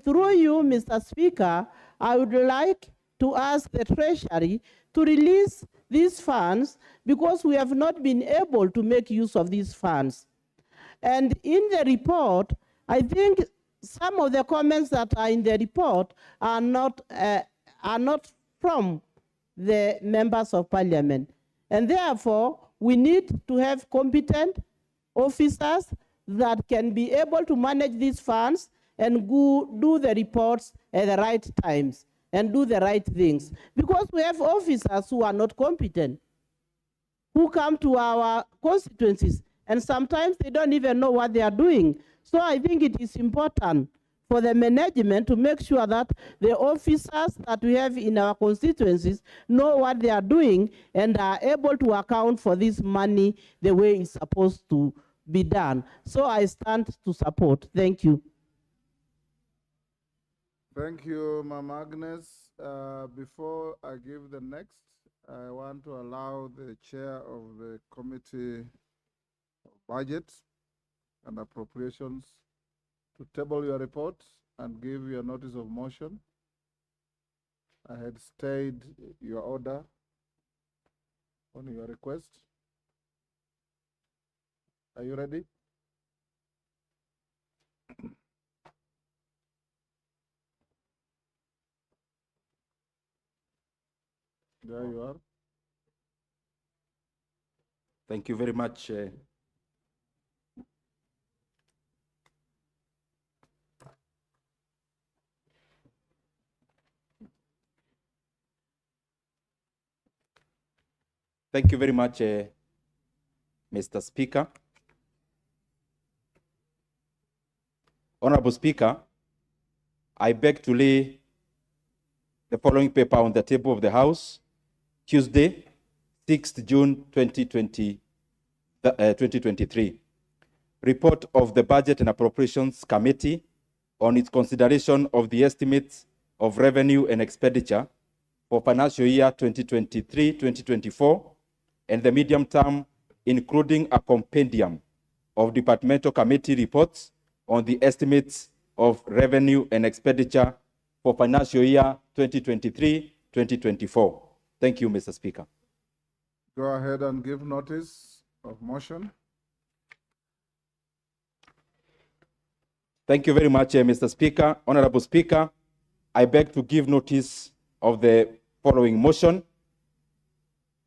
through you, Mr. Speaker, I would like to ask the Treasury to release these funds because we have not been able to make use of these funds. And in the report, I think some of the comments that are in the report are not from the members of parliament. And therefore, we need to have competent officers that can be able to manage these funds and do the reports at the right times and do the right things. Because we have officers who are not competent, who come to our constituencies, and sometimes they don't even know what they are doing. So I think it is important for the management to make sure that the officers that we have in our constituencies know what they are doing and are able to account for this money the way it's supposed to be done. So I stand to support. Thank you.
Thank you, Ma'am Agnes. Before I give the next, I want to allow the chair of the Committee of Budget and Appropriations to table your report and give your notice of motion. I had stayed your order on your request. Are you ready? There you are.
Thank you very much. Thank you very much, Mr. Speaker. Honorable Speaker, I beg to lay the following paper on the table of the House, Tuesday, 6th June 2023. Report of the Budget and Appropriations Committee on its consideration of the estimates of revenue and expenditure for financial year 2023-2024 and the medium term, including a compendium of departmental committee reports on the estimates of revenue and expenditure for financial year 2023-2024. Thank you, Mr. Speaker.
Go ahead and give notice of motion.
Thank you very much, Mr. Speaker. Honorable Speaker, I beg to give notice of the following motion,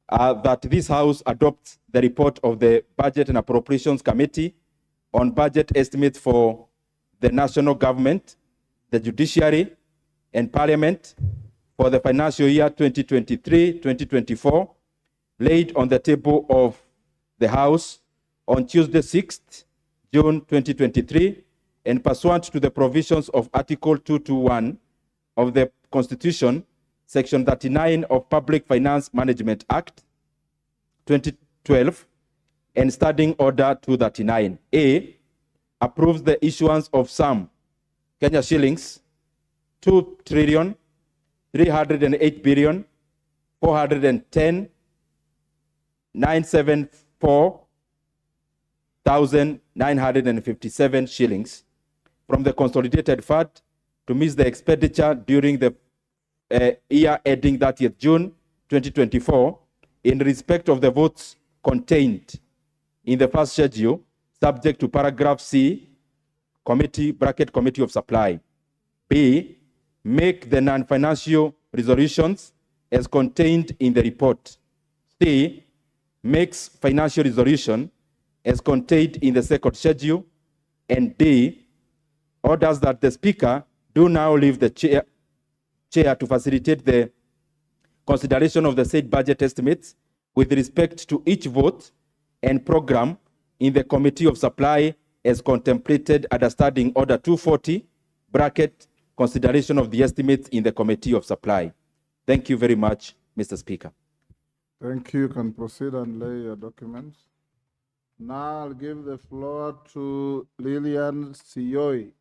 that this House adopts the report of the Budget and Appropriations Committee on budget estimates for the national government, the judiciary, and Parliament for the financial year 2023-2024, laid on the table of the House on Tuesday, 6th June 2023, and pursuant to the provisions of Article 221 of the Constitution, Section 39 of Public Finance Management Act 2012, and Standing Order 239. A, approves the issuance of some Kenya shillings 2,308,410,974,957 shillings from the Consolidated Fund to meet the expenditure during the year ending 30th June 2024 in respect of the votes contained in the first schedule, subject to paragraph C, committee, bracket Committee of Supply. B, make the non-financial resolutions as contained in the report. C, makes financial resolution as contained in the second schedule. And D, orders that the Speaker do now leave the chair to facilitate the consideration of the said budget estimates with respect to each vote and program in the Committee of Supply as contemplated under Standing Order 240, bracket, consideration of the estimates in the Committee of Supply. Thank you very much, Mr. Speaker.
Thank you. You can proceed and lay your documents. Now I'll give the floor to Lillian Sioi.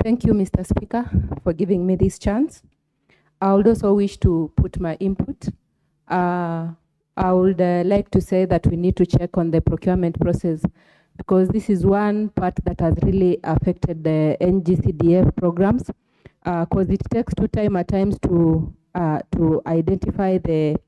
Thank you, Mr. Speaker, for giving me this chance. I would also wish to put my input. I would like to say that we need to check on the procurement process, because this is one part that has really affected the NG-CDF programs, because it takes time at times to identify the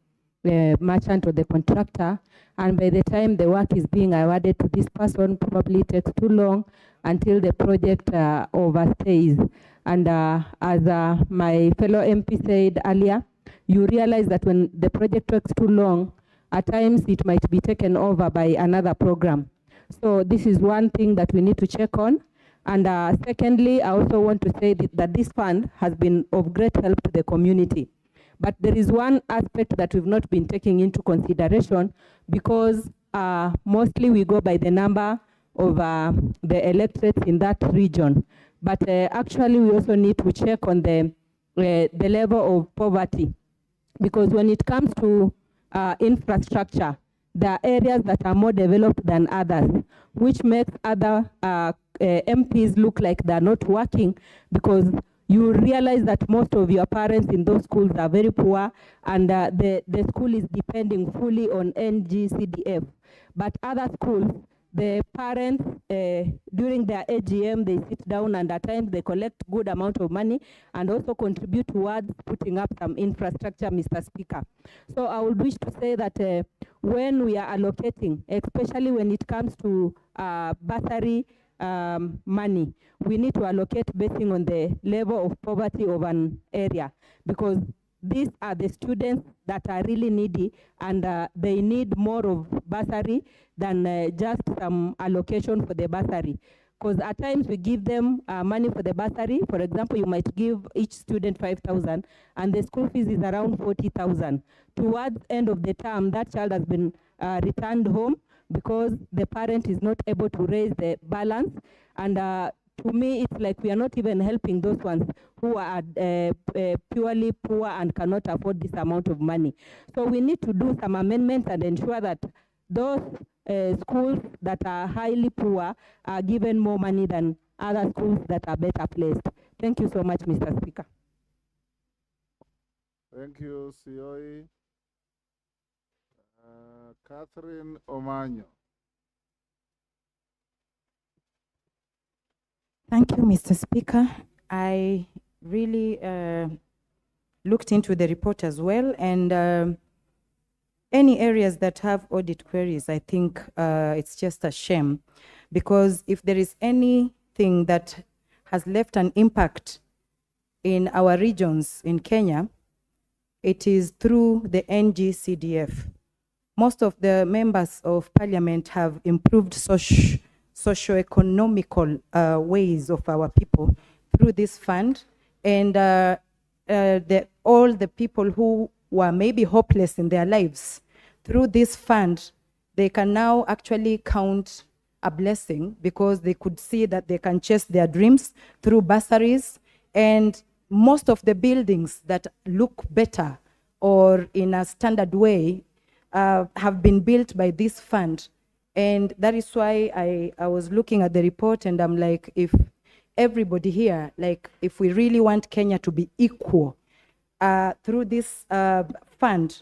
merchant or the contractor, and by the time the work is being awarded to this person, probably takes too long until the project overstays. And as my fellow MP said earlier, you realize that when the project takes too long, at times it might be taken over by another program. So this is one thing that we need to check on. And secondly, I also want to say that this fund has been of great help to the community. But there is one aspect that we've not been taking into consideration, because mostly we go by the number of the electorates in that region. But actually we also need to check on the level of poverty, because when it comes to infrastructure, there are areas that are more developed than others, which makes other MPs look like they're not working, because you realize that most of your parents in those schools are very poor, and the school is depending fully on NG-CDF. But other schools, the parents, during their AGM, they sit down and at times they collect good amount of money and also contribute towards putting up some infrastructure, Mr. Speaker. So I would wish to say that when we are allocating, especially when it comes to bursary money, we need to allocate based on the level of poverty of an area, because these are the students that are really needy, and they need more of bursary than just some allocation for the bursary. Because at times we give them money for the bursary. For example, you might give each student 5,000, and the school fees is around 40,000. Towards end of the term, that child has been returned home because the parent is not able to raise the balance. And to me, it's like we are not even helping those ones who are purely poor and cannot afford this amount of money. So we need to do some amendments and ensure that those schools that are highly poor are given more money than other schools that are better placed. Thank you so much, Mr. Speaker.
Thank you, Sioi. Catherine Omanyo.
Thank you, Mr. Speaker. I really looked into the report as well, and any areas that have audit queries, I think it's just a shame, because if there is anything that has left an impact in our regions in Kenya, it is through the NG-CDF. Most of the members of parliament have improved socio-economical ways of our people through this fund, and all the people who were maybe hopeless in their lives, through this fund, they can now actually count a blessing, because they could see that they can chase their dreams through bursaries. And most of the buildings that look better or in a standard way have been built by this fund. And that is why I was looking at the report, and I'm like, if everybody here, like if we really want Kenya to be equal through this fund,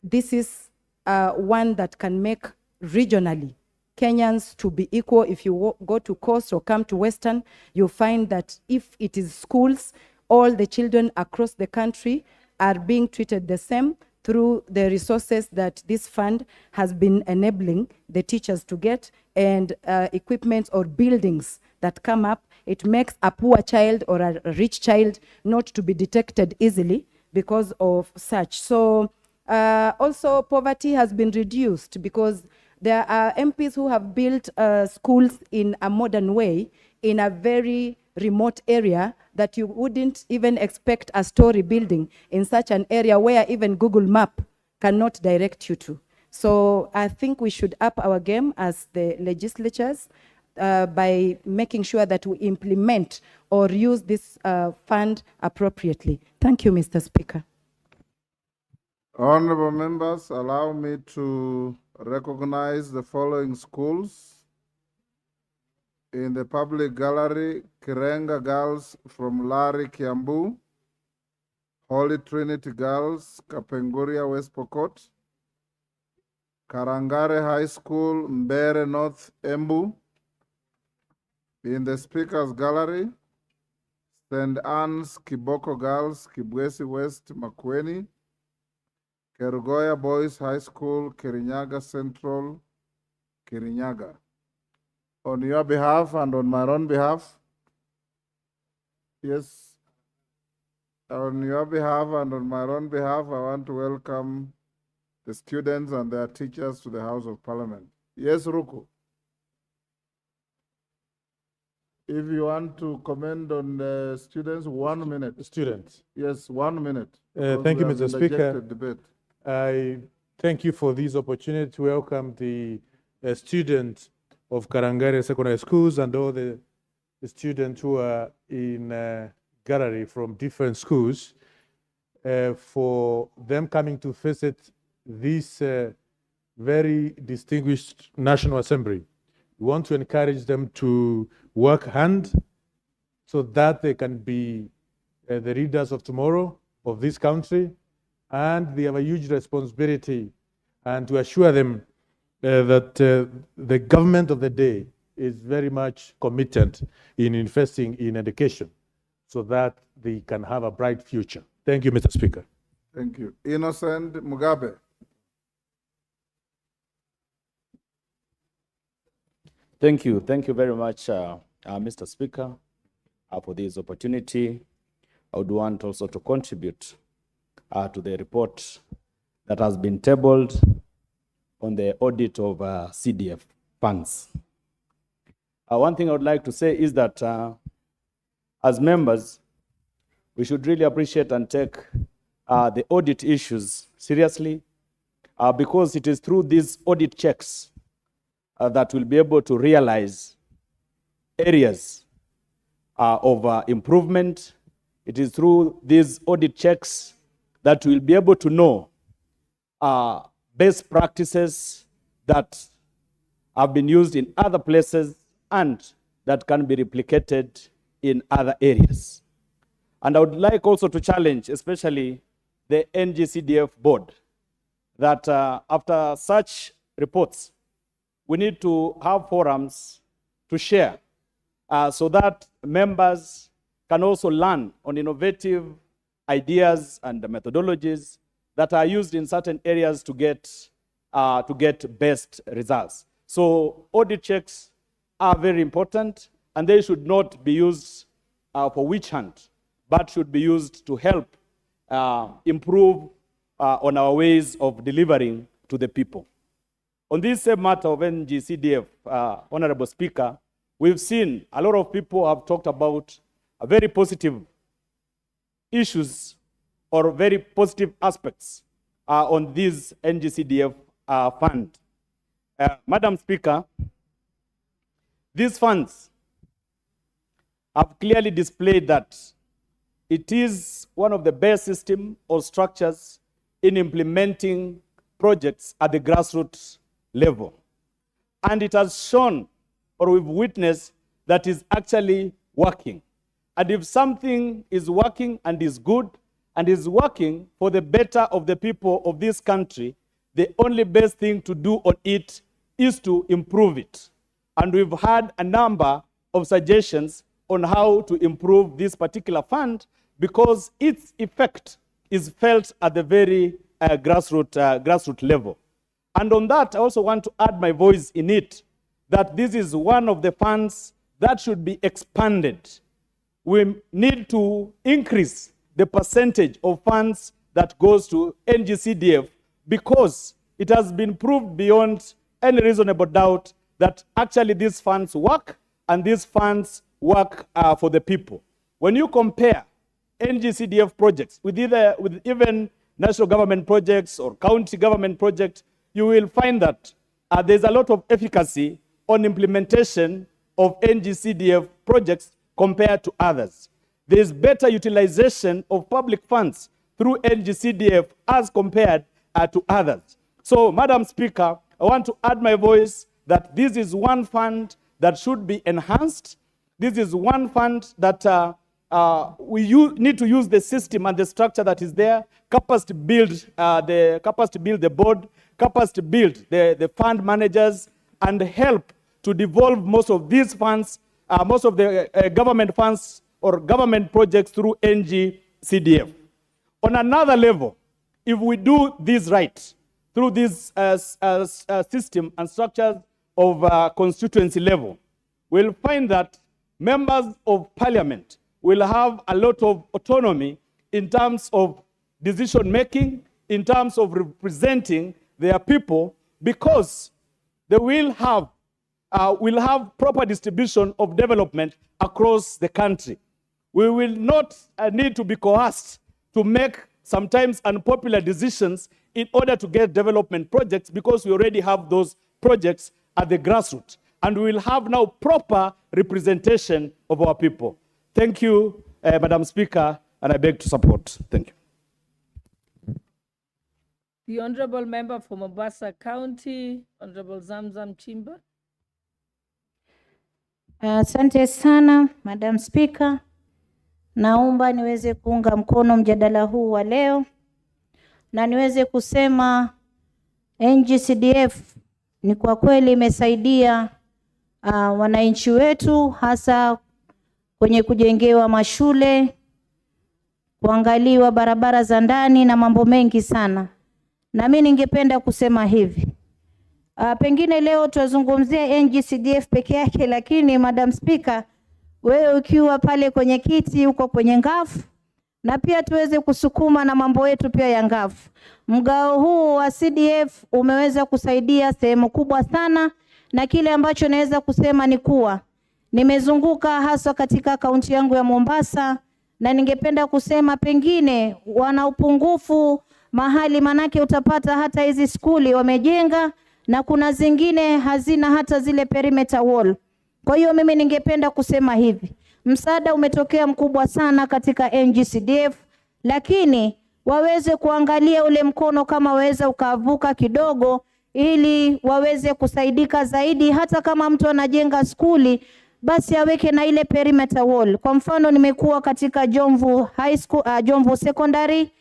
this is one that can make regionally Kenyans to be equal. If you go to Coast or come to Western, you'll find that if it is schools, all the children across the country are being treated the same. through the resources that this fund has been enabling the teachers to get, and equipment or buildings that come up. It makes a poor child or a rich child not to be detected easily because of such. So also poverty has been reduced because there are MPs who have built schools in a modern way in a very remote area that you wouldn't even expect a story building in such an area where even Google Map cannot direct you to. So I think we should up our game as the legislatures by making sure that we implement or use this fund appropriately. Thank you, Mr. Speaker.
Honorable members, allow me to recognize the following schools. In the public gallery, Kirenga Girls from Lari, Kiambu, Holy Trinity Girls, Kapenguria, West Pokot, Karangare High School, Mbere North, Embu. In the Speaker's Gallery, St. Anne's Kiboko Girls, Kibwesi West, Makueni, Kerugoya Boys High School, Kirinyaga Central, Kirinyaga. On your behalf and on my own behalf, yes, on your behalf and on my own behalf, I want to welcome the students and their teachers to the House of Parliament. Yes, Ruku. If you want to comment on the students, 1 minute.
Students.
Yes, 1 minute.
Thank you, Mr. Speaker.
Debate.
I thank you for this opportunity to welcome the students of Karangare Secondary Schools and all the students who are in gallery from different schools for them coming to visit this very distinguished National Assembly. We want to encourage them to work hand so that they can be the leaders of tomorrow of this country, and they have a huge responsibility, and to assure them that the government of the day is very much committed in investing in education so that they can have a bright future. Thank you, Mr. Speaker.
Thank you. Innocent Mugabe.
Thank you. Thank you very much, Mr. Speaker, for this opportunity. I would want also to contribute to the report that has been tabled on the audit of CDF funds. One thing I would like to say is that as members, we should really appreciate and take the audit issues seriously because it is through these audit checks that we'll be able to realize areas of improvement. It is through these audit checks that we'll be able to know best practices that have been used in other places and that can be replicated in other areas. And I would like also to challenge, especially the NG-CDF board, that after such reports, we need to have forums to share so that members can also learn on innovative ideas and methodologies that are used in certain areas to get best results. So audit checks are very important, and they should not be used for witch hunt, but should be used to help improve on our ways of delivering to the people. On this same matter of NG-CDF, Honorable Speaker, we've seen a lot of people have talked about very positive issues or very positive aspects on this NG-CDF fund. Madam Speaker, these funds have clearly displayed that it is one of the best systems or structures in implementing projects at the grassroots level. And it has shown, or we've witnessed, that is actually working. And if something is working and is good and is working for the better of the people of this country, the only best thing to do on it is to improve it. And we've had a number of suggestions on how to improve this particular fund because its effect is felt at the very
grassroots level. And on that, I also want to add my voice in it, that this is one of the funds that should be expanded. We need to increase the percentage of funds that goes to NG-CDF, because it has been proved beyond any reasonable doubt that actually these funds work, and these funds work for the people. When you compare NG-CDF projects with even national government projects or county government projects, you will find that there's a lot of efficacy on implementation of NG-CDF projects compared to others. There's better utilization of public funds through NG-CDF as compared to others. So, Madam Speaker, I want to add my voice that this is one fund that should be enhanced. This is one fund that we need to use the system and the structure that is there, capacity build the board, capacity build the fund managers, and help to devolve most of these funds, most of the government funds or government projects through NG-CDF. On another level, if we do this right, through this system and structures of constituency level, we'll find that members of parliament will have a lot of autonomy in terms of decision making, in terms of representing their people, because they will have proper distribution of development across the country. We will not need to be coerced to make sometimes unpopular decisions in order to get development projects, because we already have those projects at the grassroots. And we will have now proper representation of our people. Thank you, Madam Speaker, and I beg to support. Thank you.
The Honorable Member for Mombasa County, Honorable Zamzam Chimba.
Asante sana, Madam Speaker. Naomba niweze kuunga mkono mjadala huu wa leo na niweze kusema NG-CDF ni kwa kweli imesaidia wananchi wetu, hasa kwenye kujengewa mashule, kuangaliwa barabara za ndani na mambo mengi sana. Na mimi ningependa kusema hivi. Pengine leo tuzungumzie NG-CDF peke yake, lakini Madam Speaker, wewe ukiwa pale kwenye kiti uko kwenye ngafu, na pia tuweze kusukuma na mambo yetu pia ya ngafu. Mgao huu wa CDF umeweza kusaidia sehemu kubwa sana, na kile ambacho naweza kusema ni kuwa nimezunguka hasa katika kaunti yangu ya Mombasa, na ningependa kusema pengine wana upungufu mahali, manake utapata hata hizi skuli wamejenga na kuna zingine hazina hata zile perimeter wall. Kwa hiyo mimi ningependa kusema hivi, msaada umetokea mkubwa sana katika NG-CDF, lakini waweze kuangalia ule mkono kama waweza ukavuka kidogo, ili waweze kusaidika zaidi. Hata kama mtu anajenga skuli, basi aweke na ile perimeter wall. Kwa mfano, nimekuwa katika Jomvu High School, Jomvu Secondary,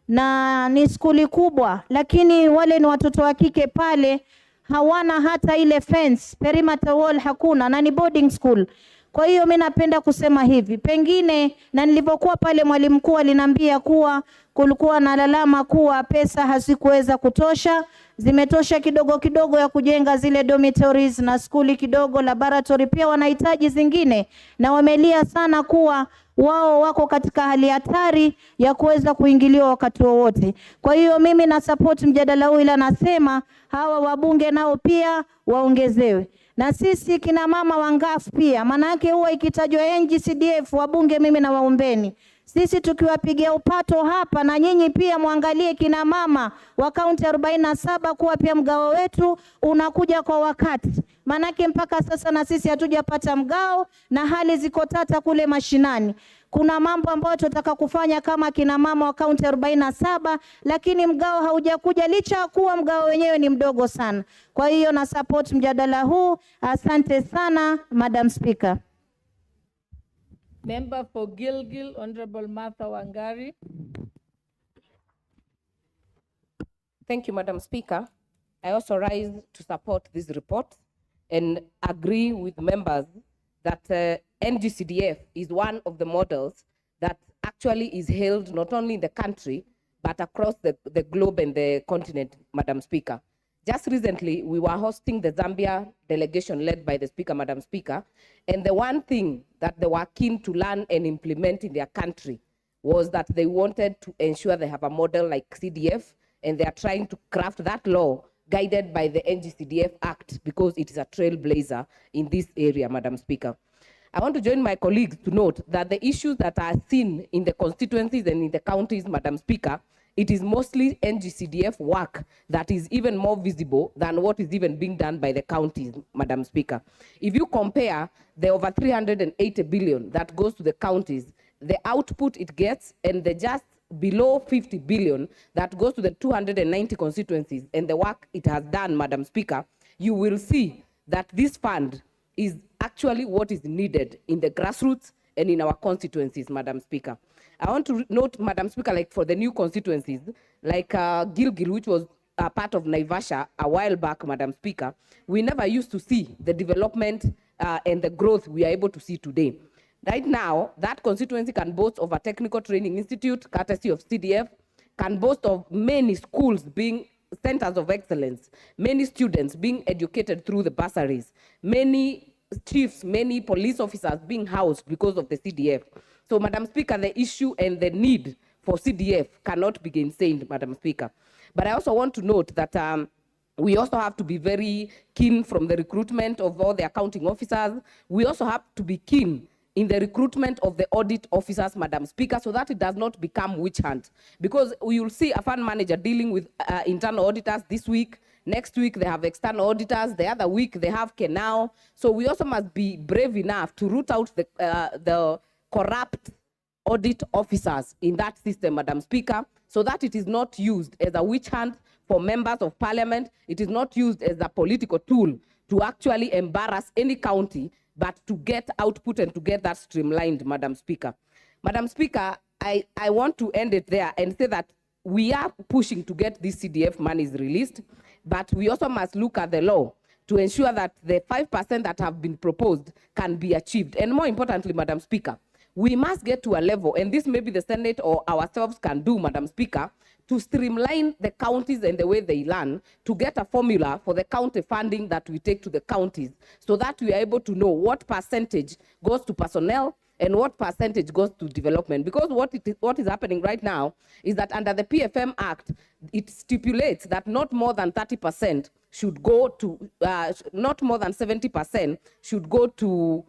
na ni skuli kubwa, lakini wale ni watoto wa kike pale, hawana hata ile fence, perimeter wall hakuna, na ni boarding school. Kwa hiyo mimi napenda kusema hivi, pengine, na nilipokuwa pale mwalimu mkuu aliniambia kuwa kulikuwa na lalama kuwa pesa hazikuweza kutosha, zimetosha kidogo kidogo ya kujenga zile dormitories na skuli kidogo, laboratory pia wanahitaji zingine, na wamelia sana kuwa wao wako katika hali hatari ya kuweza kuingiliwa wakati wowote. Kwa hiyo mimi na support mjadala huu, ila nasema hawa wabunge nao pia waongezewe. Na sisi kina mama wangafu pia, manake huwa ikitajwa NG-CDF wabunge mimi na waombeni. Sisi tukiwapigia upato hapa, na nyinyi pia muangalie kina mama wa kaunti 47 kuwa pia mgao wetu unakuja kwa wakati. Manake mpaka sasa na sisi hatujapata mgao na hali ziko tata kule mashinani. Kuna mambo ambayo tunataka kufanya kama kina mama wa kaunti 47, lakini mgao haujakuja licha kuwa mgao wenyewe ni mdogo sana. Kwa hiyo na support mjadala huu. Asante sana, Madam Speaker.
Member for Gilgil, Honorable Martha Wangari.
Thank you, Madam Speaker. I also rise to support this report and agree with members that NG-CDF is one of the models that actually is held not only in the country, but across the globe and the continent, Madam Speaker. Just recently, we were hosting the Zambia delegation led by the Speaker, Madam Speaker, and the one thing that they were keen to learn and implement in their country was that they wanted to ensure they have a model like CDF, and they are trying to craft that law guided by the NG-CDF Act because it is a trailblazer in this area, Madam Speaker. I want to join my colleagues to note that the issues that are seen in the constituencies and in the counties, Madam Speaker, it is mostly NG-CDF work that is even more visible than what is even being done by the counties, Madam Speaker. If you compare the over 380 billion that goes to the counties, the output it gets, and the just below 50 billion that goes to the 290 constituencies and the work it has done, Madam Speaker, you will see that this fund is actually what is needed in the grassroots and in our constituencies, Madam Speaker. I want to note, Madam Speaker, like for the new constituencies, like Gilgil, which was a part of Naivasha a while back, Madam Speaker, we never used to see the development and the growth we are able to see today. Right now, that constituency can boast of a technical training institute, courtesy of CDF, can boast of many schools being centers of excellence, many students being educated through the bursaries, many chiefs, many police officers being housed because of the CDF. So, Madam Speaker, the issue and the need for CDF cannot be gainsaid, Madam Speaker. But I also want to note that we also have to be very keen from the recruitment of all the accounting officers. We also have to be keen in the recruitment of the audit officers, Madam Speaker, so that it does not become witch hunt. Because we will see a fund manager dealing with internal auditors this week. Next week, they have external auditors. The other week, they have Kenao. So we also must be brave enough to root out the corrupt audit officers in that system, Madam Speaker, so that it is not used as a witch hunt for members of parliament. It is not used as a political tool to actually embarrass any county, but to get output and to get that streamlined, Madam Speaker. Madam Speaker, I want to end it there and say that we are pushing to get these CDF monies released, but we also must look at the law to ensure that the 5% that have been proposed can be achieved. And more importantly, Madam Speaker, we must get to a level, and this maybe the Senate or ourselves can do, Madam Speaker, to streamline the counties and the way they learn, to get a formula for the county funding that we take to the counties, so that we are able to know what percentage goes to personnel and what percentage goes to development. Because what is happening right now is that under the PFM Act, it stipulates that not more than 30% should go to, not more than 70% should go to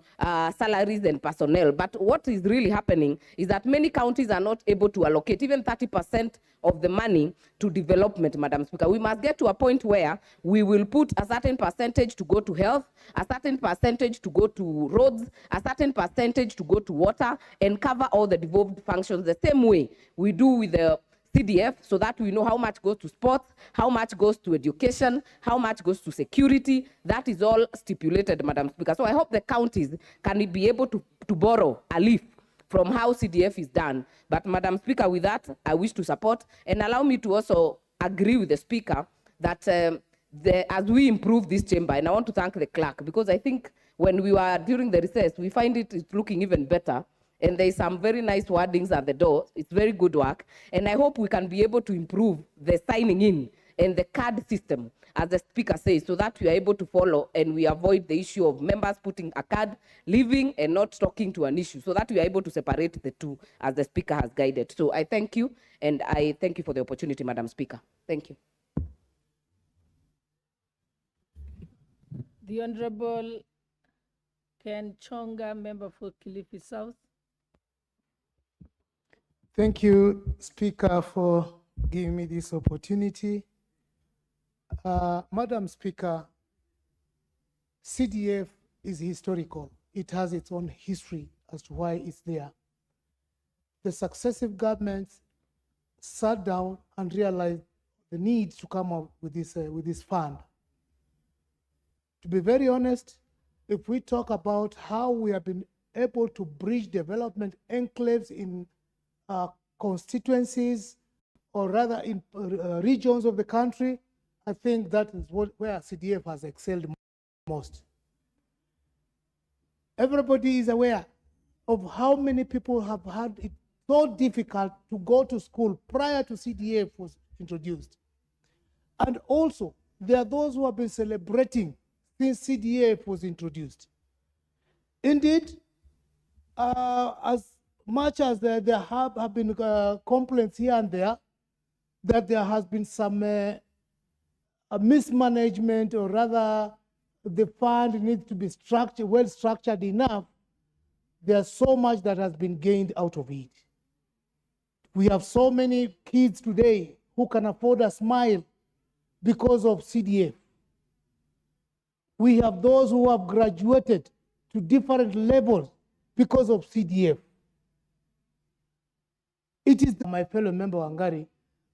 salaries and personnel. But what is really happening is that many counties are not able to allocate even 30% of the money to development, Madam Speaker. We must get to a point where we will put a certain percentage to go to health, a certain percentage to go to roads, a certain percentage to go to water, and cover all the devolved functions the same way we do with the CDF, so that we know how much goes to sports, how much goes to education, how much goes to security. That is all stipulated, Madam Speaker. So I hope the counties can be able to borrow a leaf from how CDF is done. But Madam Speaker, with that, I wish to support, and allow me to also agree with the Speaker that as we improve this chamber, and I want to thank the clerk, because I think when we were during the recess, we find it's looking even better. And there's some very nice wordings at the door. It's very good work. And I hope we can be able to improve the signing in and the card system, as the Speaker says, so that we are able to follow and we avoid the issue of members putting a card, leaving and not talking to an issue, so that we are able to separate the two, as the Speaker has guided. So I thank you, and I thank you for the opportunity, Madam Speaker. Thank you.
The Honorable Ken Chonga, member for Kilifi South.
Thank you, Speaker, for giving me this opportunity. Madam Speaker, CDF is historical. It has its own history as to why it's there. The successive governments sat down and realized the need to come up with this fund. To be very honest, if we talk about how we have been able to bridge development enclaves in constituencies, or rather in regions of the country, I think that is where CDF has excelled most. Everybody is aware of how many people have had it so difficult to go to school prior to CDF was introduced. And also, there are those who have been celebrating since CDF was introduced. Indeed, as much as there have been complaints here and there, that there has been some mismanagement, or rather the fund needs to be structured, well structured enough, there's so much that has been gained out of it. We have so many kids today who can afford a smile because of CDF. We have those who have graduated to different levels because of CDF. It is my fellow member Wangari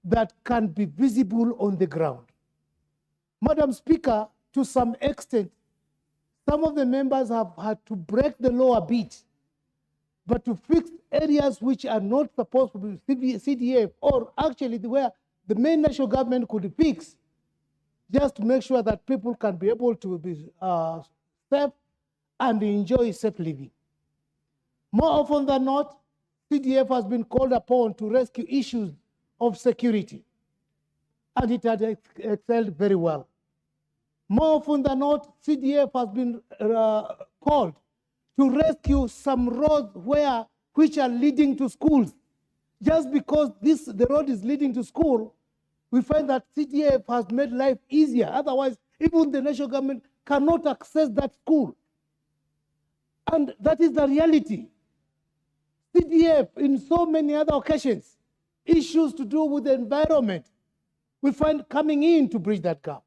that can be visible on the ground. Madam Speaker, to some extent, some of the members have had to break the law a bit, but to fix areas which are not supposed to be CDF, or actually where the main national government could fix, just to make sure that people can be able to be safe and enjoy safe living. More often than not, CDF has been called upon to rescue issues of security, and it had excelled very well. More often than not, CDF has been called to rescue some roads which are leading to schools. Just because the road is leading to school, we find that CDF has made life easier. Otherwise, even the national government cannot access that school. And that is the reality. CDF, in so many other occasions, issues to do with the environment, we find coming in to bridge that gap.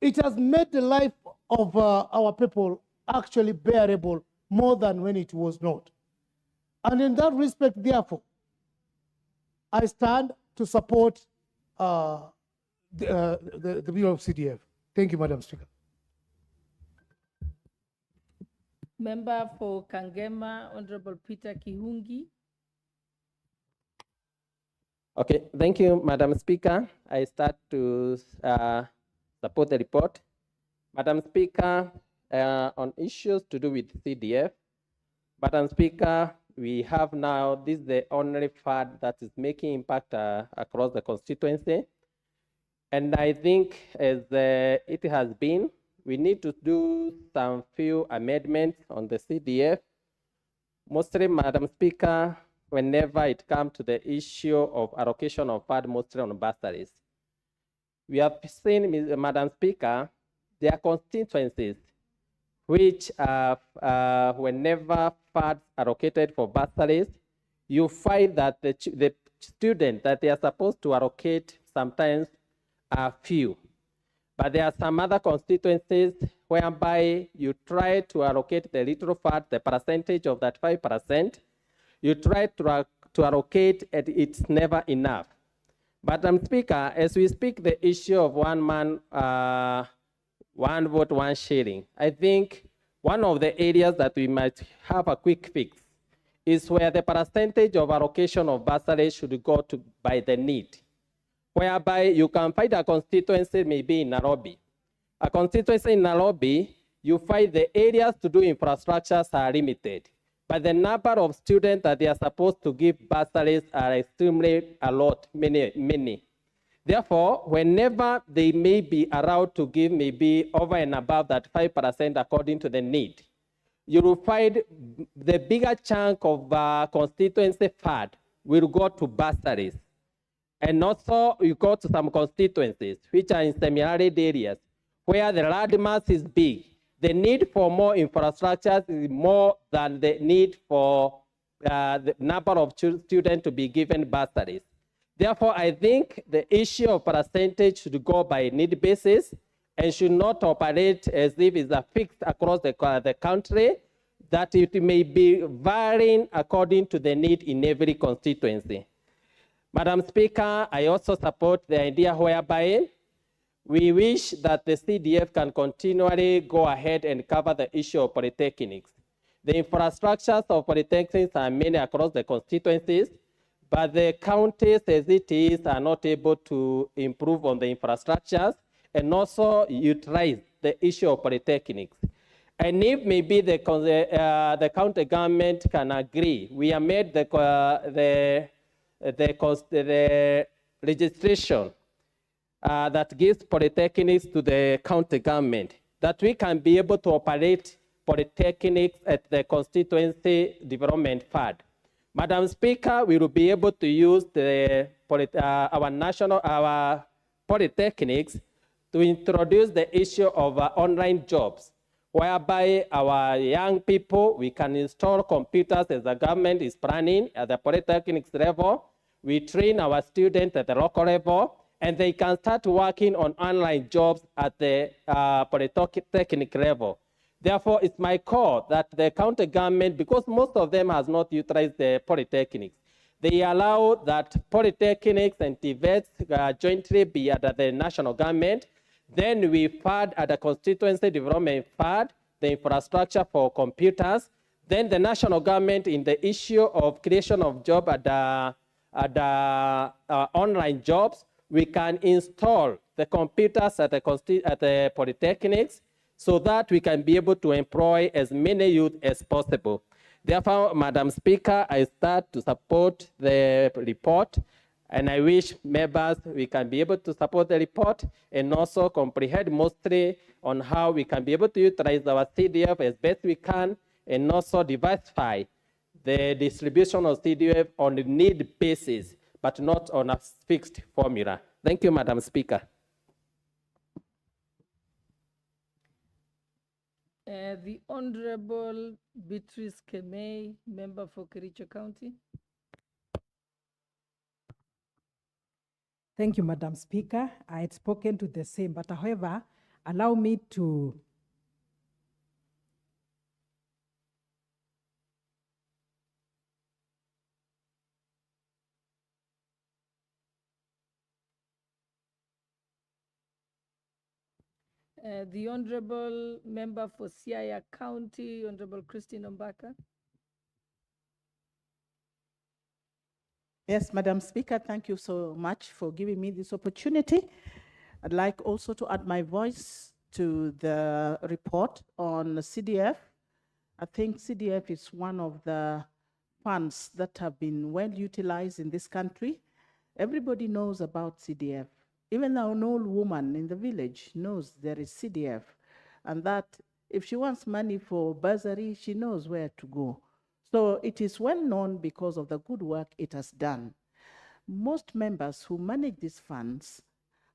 It has made the life of our people actually bearable more than when it was not. And in that respect, therefore, I stand to support the bill of CDF. Thank you, Madam Speaker.
Member for Kangema, Honorable Peter Kihungi.
Okay, thank you, Madam Speaker. I start to support the report. Madam Speaker, on issues to do with CDF, Madam Speaker, we have now, this is the only fund that is making impact across the constituency. And I think as it has been, we need to do some few amendments on the CDF. Mostly, Madam Speaker, whenever it comes to the issue of allocation of fund, mostly on bursaries. We have seen, Madam Speaker, there are constituencies which whenever funds allocated for bursaries, you find that the students that they are supposed to allocate sometimes are few. But there are some other constituencies whereby you try to allocate the little fund, the percentage of that 5%, you try to allocate and it's never enough. Madam Speaker, as we speak the issue of one man, one vote, one sharing, I think one of the areas that we might have a quick fix is where the percentage of allocation of bursaries should go to by the need, whereby you can find a constituency maybe in Nairobi. A constituency in Nairobi, you find the areas to do infrastructures are limited, but the number of students that they are supposed to give bursaries are extremely a lot, many. Therefore, whenever they may be allowed to give maybe over and above that 5% according to the need, you will find the bigger chunk of constituency fund will go to bursaries. And also you go to some constituencies which are in semi-arid areas where the land mass is big. The need for more infrastructure is more than the need for the number of students to be given bursaries. Therefore, I think the issue of percentage should go by need basis and should not operate as if it's a fixed across the country, that it may be varying according to the need in every constituency. Madam Speaker, I also support the idea whereby we wish that the CDF can continually go ahead and cover the issue of polytechnics. The infrastructures of polytechnics are many across the constituencies, but the counties as it is are not able to improve on the infrastructures and also utilize the issue of polytechnics. And if maybe the county government can agree, we have made the registration that gives polytechnics to the county government, that we can be able to operate polytechnics at the constituency development fund. Madam Speaker, we will be able to use our polytechnics to introduce the issue of online jobs, whereby our young people, we can install computers as the government is planning at the polytechnics level. We train our students at the local level, and they can start working on online jobs at the polytechnic level. Therefore, it's my call that the county government, because most of them has not utilized the polytechnics, they allow that polytechnics and TVETs jointly be under the national government. Then we fund at the constituency development fund, the infrastructure for computers. Then the national government in the issue of creation of job at the online jobs, we can install the computers at the polytechnics so that we can be able to employ as many youth as possible. Therefore, Madam Speaker, I start to support the report, and I wish members we can be able to support the report and also comprehend mostly on how we can be able to utilize our CDF as best we can, and also diversify the distribution of CDF on a need basis, but not on a fixed formula. Thank you, Madam Speaker.
The Honorable Beatrice Kemei, member for Kericho County.
Thank you, Madam Speaker. I had spoken to the same, but however, allow me to
The Honorable Member for Siaya County, Honorable Christine Ombaka.
Yes, Madam Speaker, thank you so much for giving me this opportunity. I'd like also to add my voice to the report on CDF. I think CDF is one of the funds that have been well utilized in this country. Everybody knows about CDF. Even an old woman in the village knows there is CDF, and that if she wants money for bursary, she knows where to go. So it is well known because of the good work it has done. Most members who manage these funds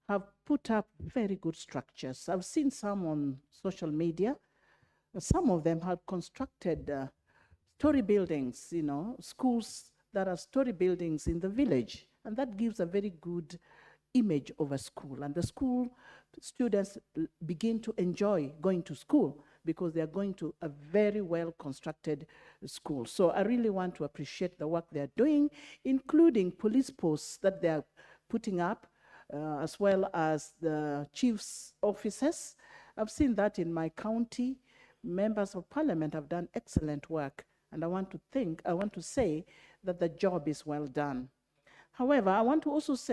have put up very good structures. I've seen some on social media. Some of them have constructed story buildings, you know, schools that are story buildings in the village, and that gives a very good image of a school, and the school students begin to enjoy going to school because they are going to a very well constructed school. So I really want to appreciate the work they're doing, including police posts that they're putting up, as well as the chief's offices. I've seen that in my county. Members of parliament have done excellent work, and I want to say that the job is well done. However, I want to also say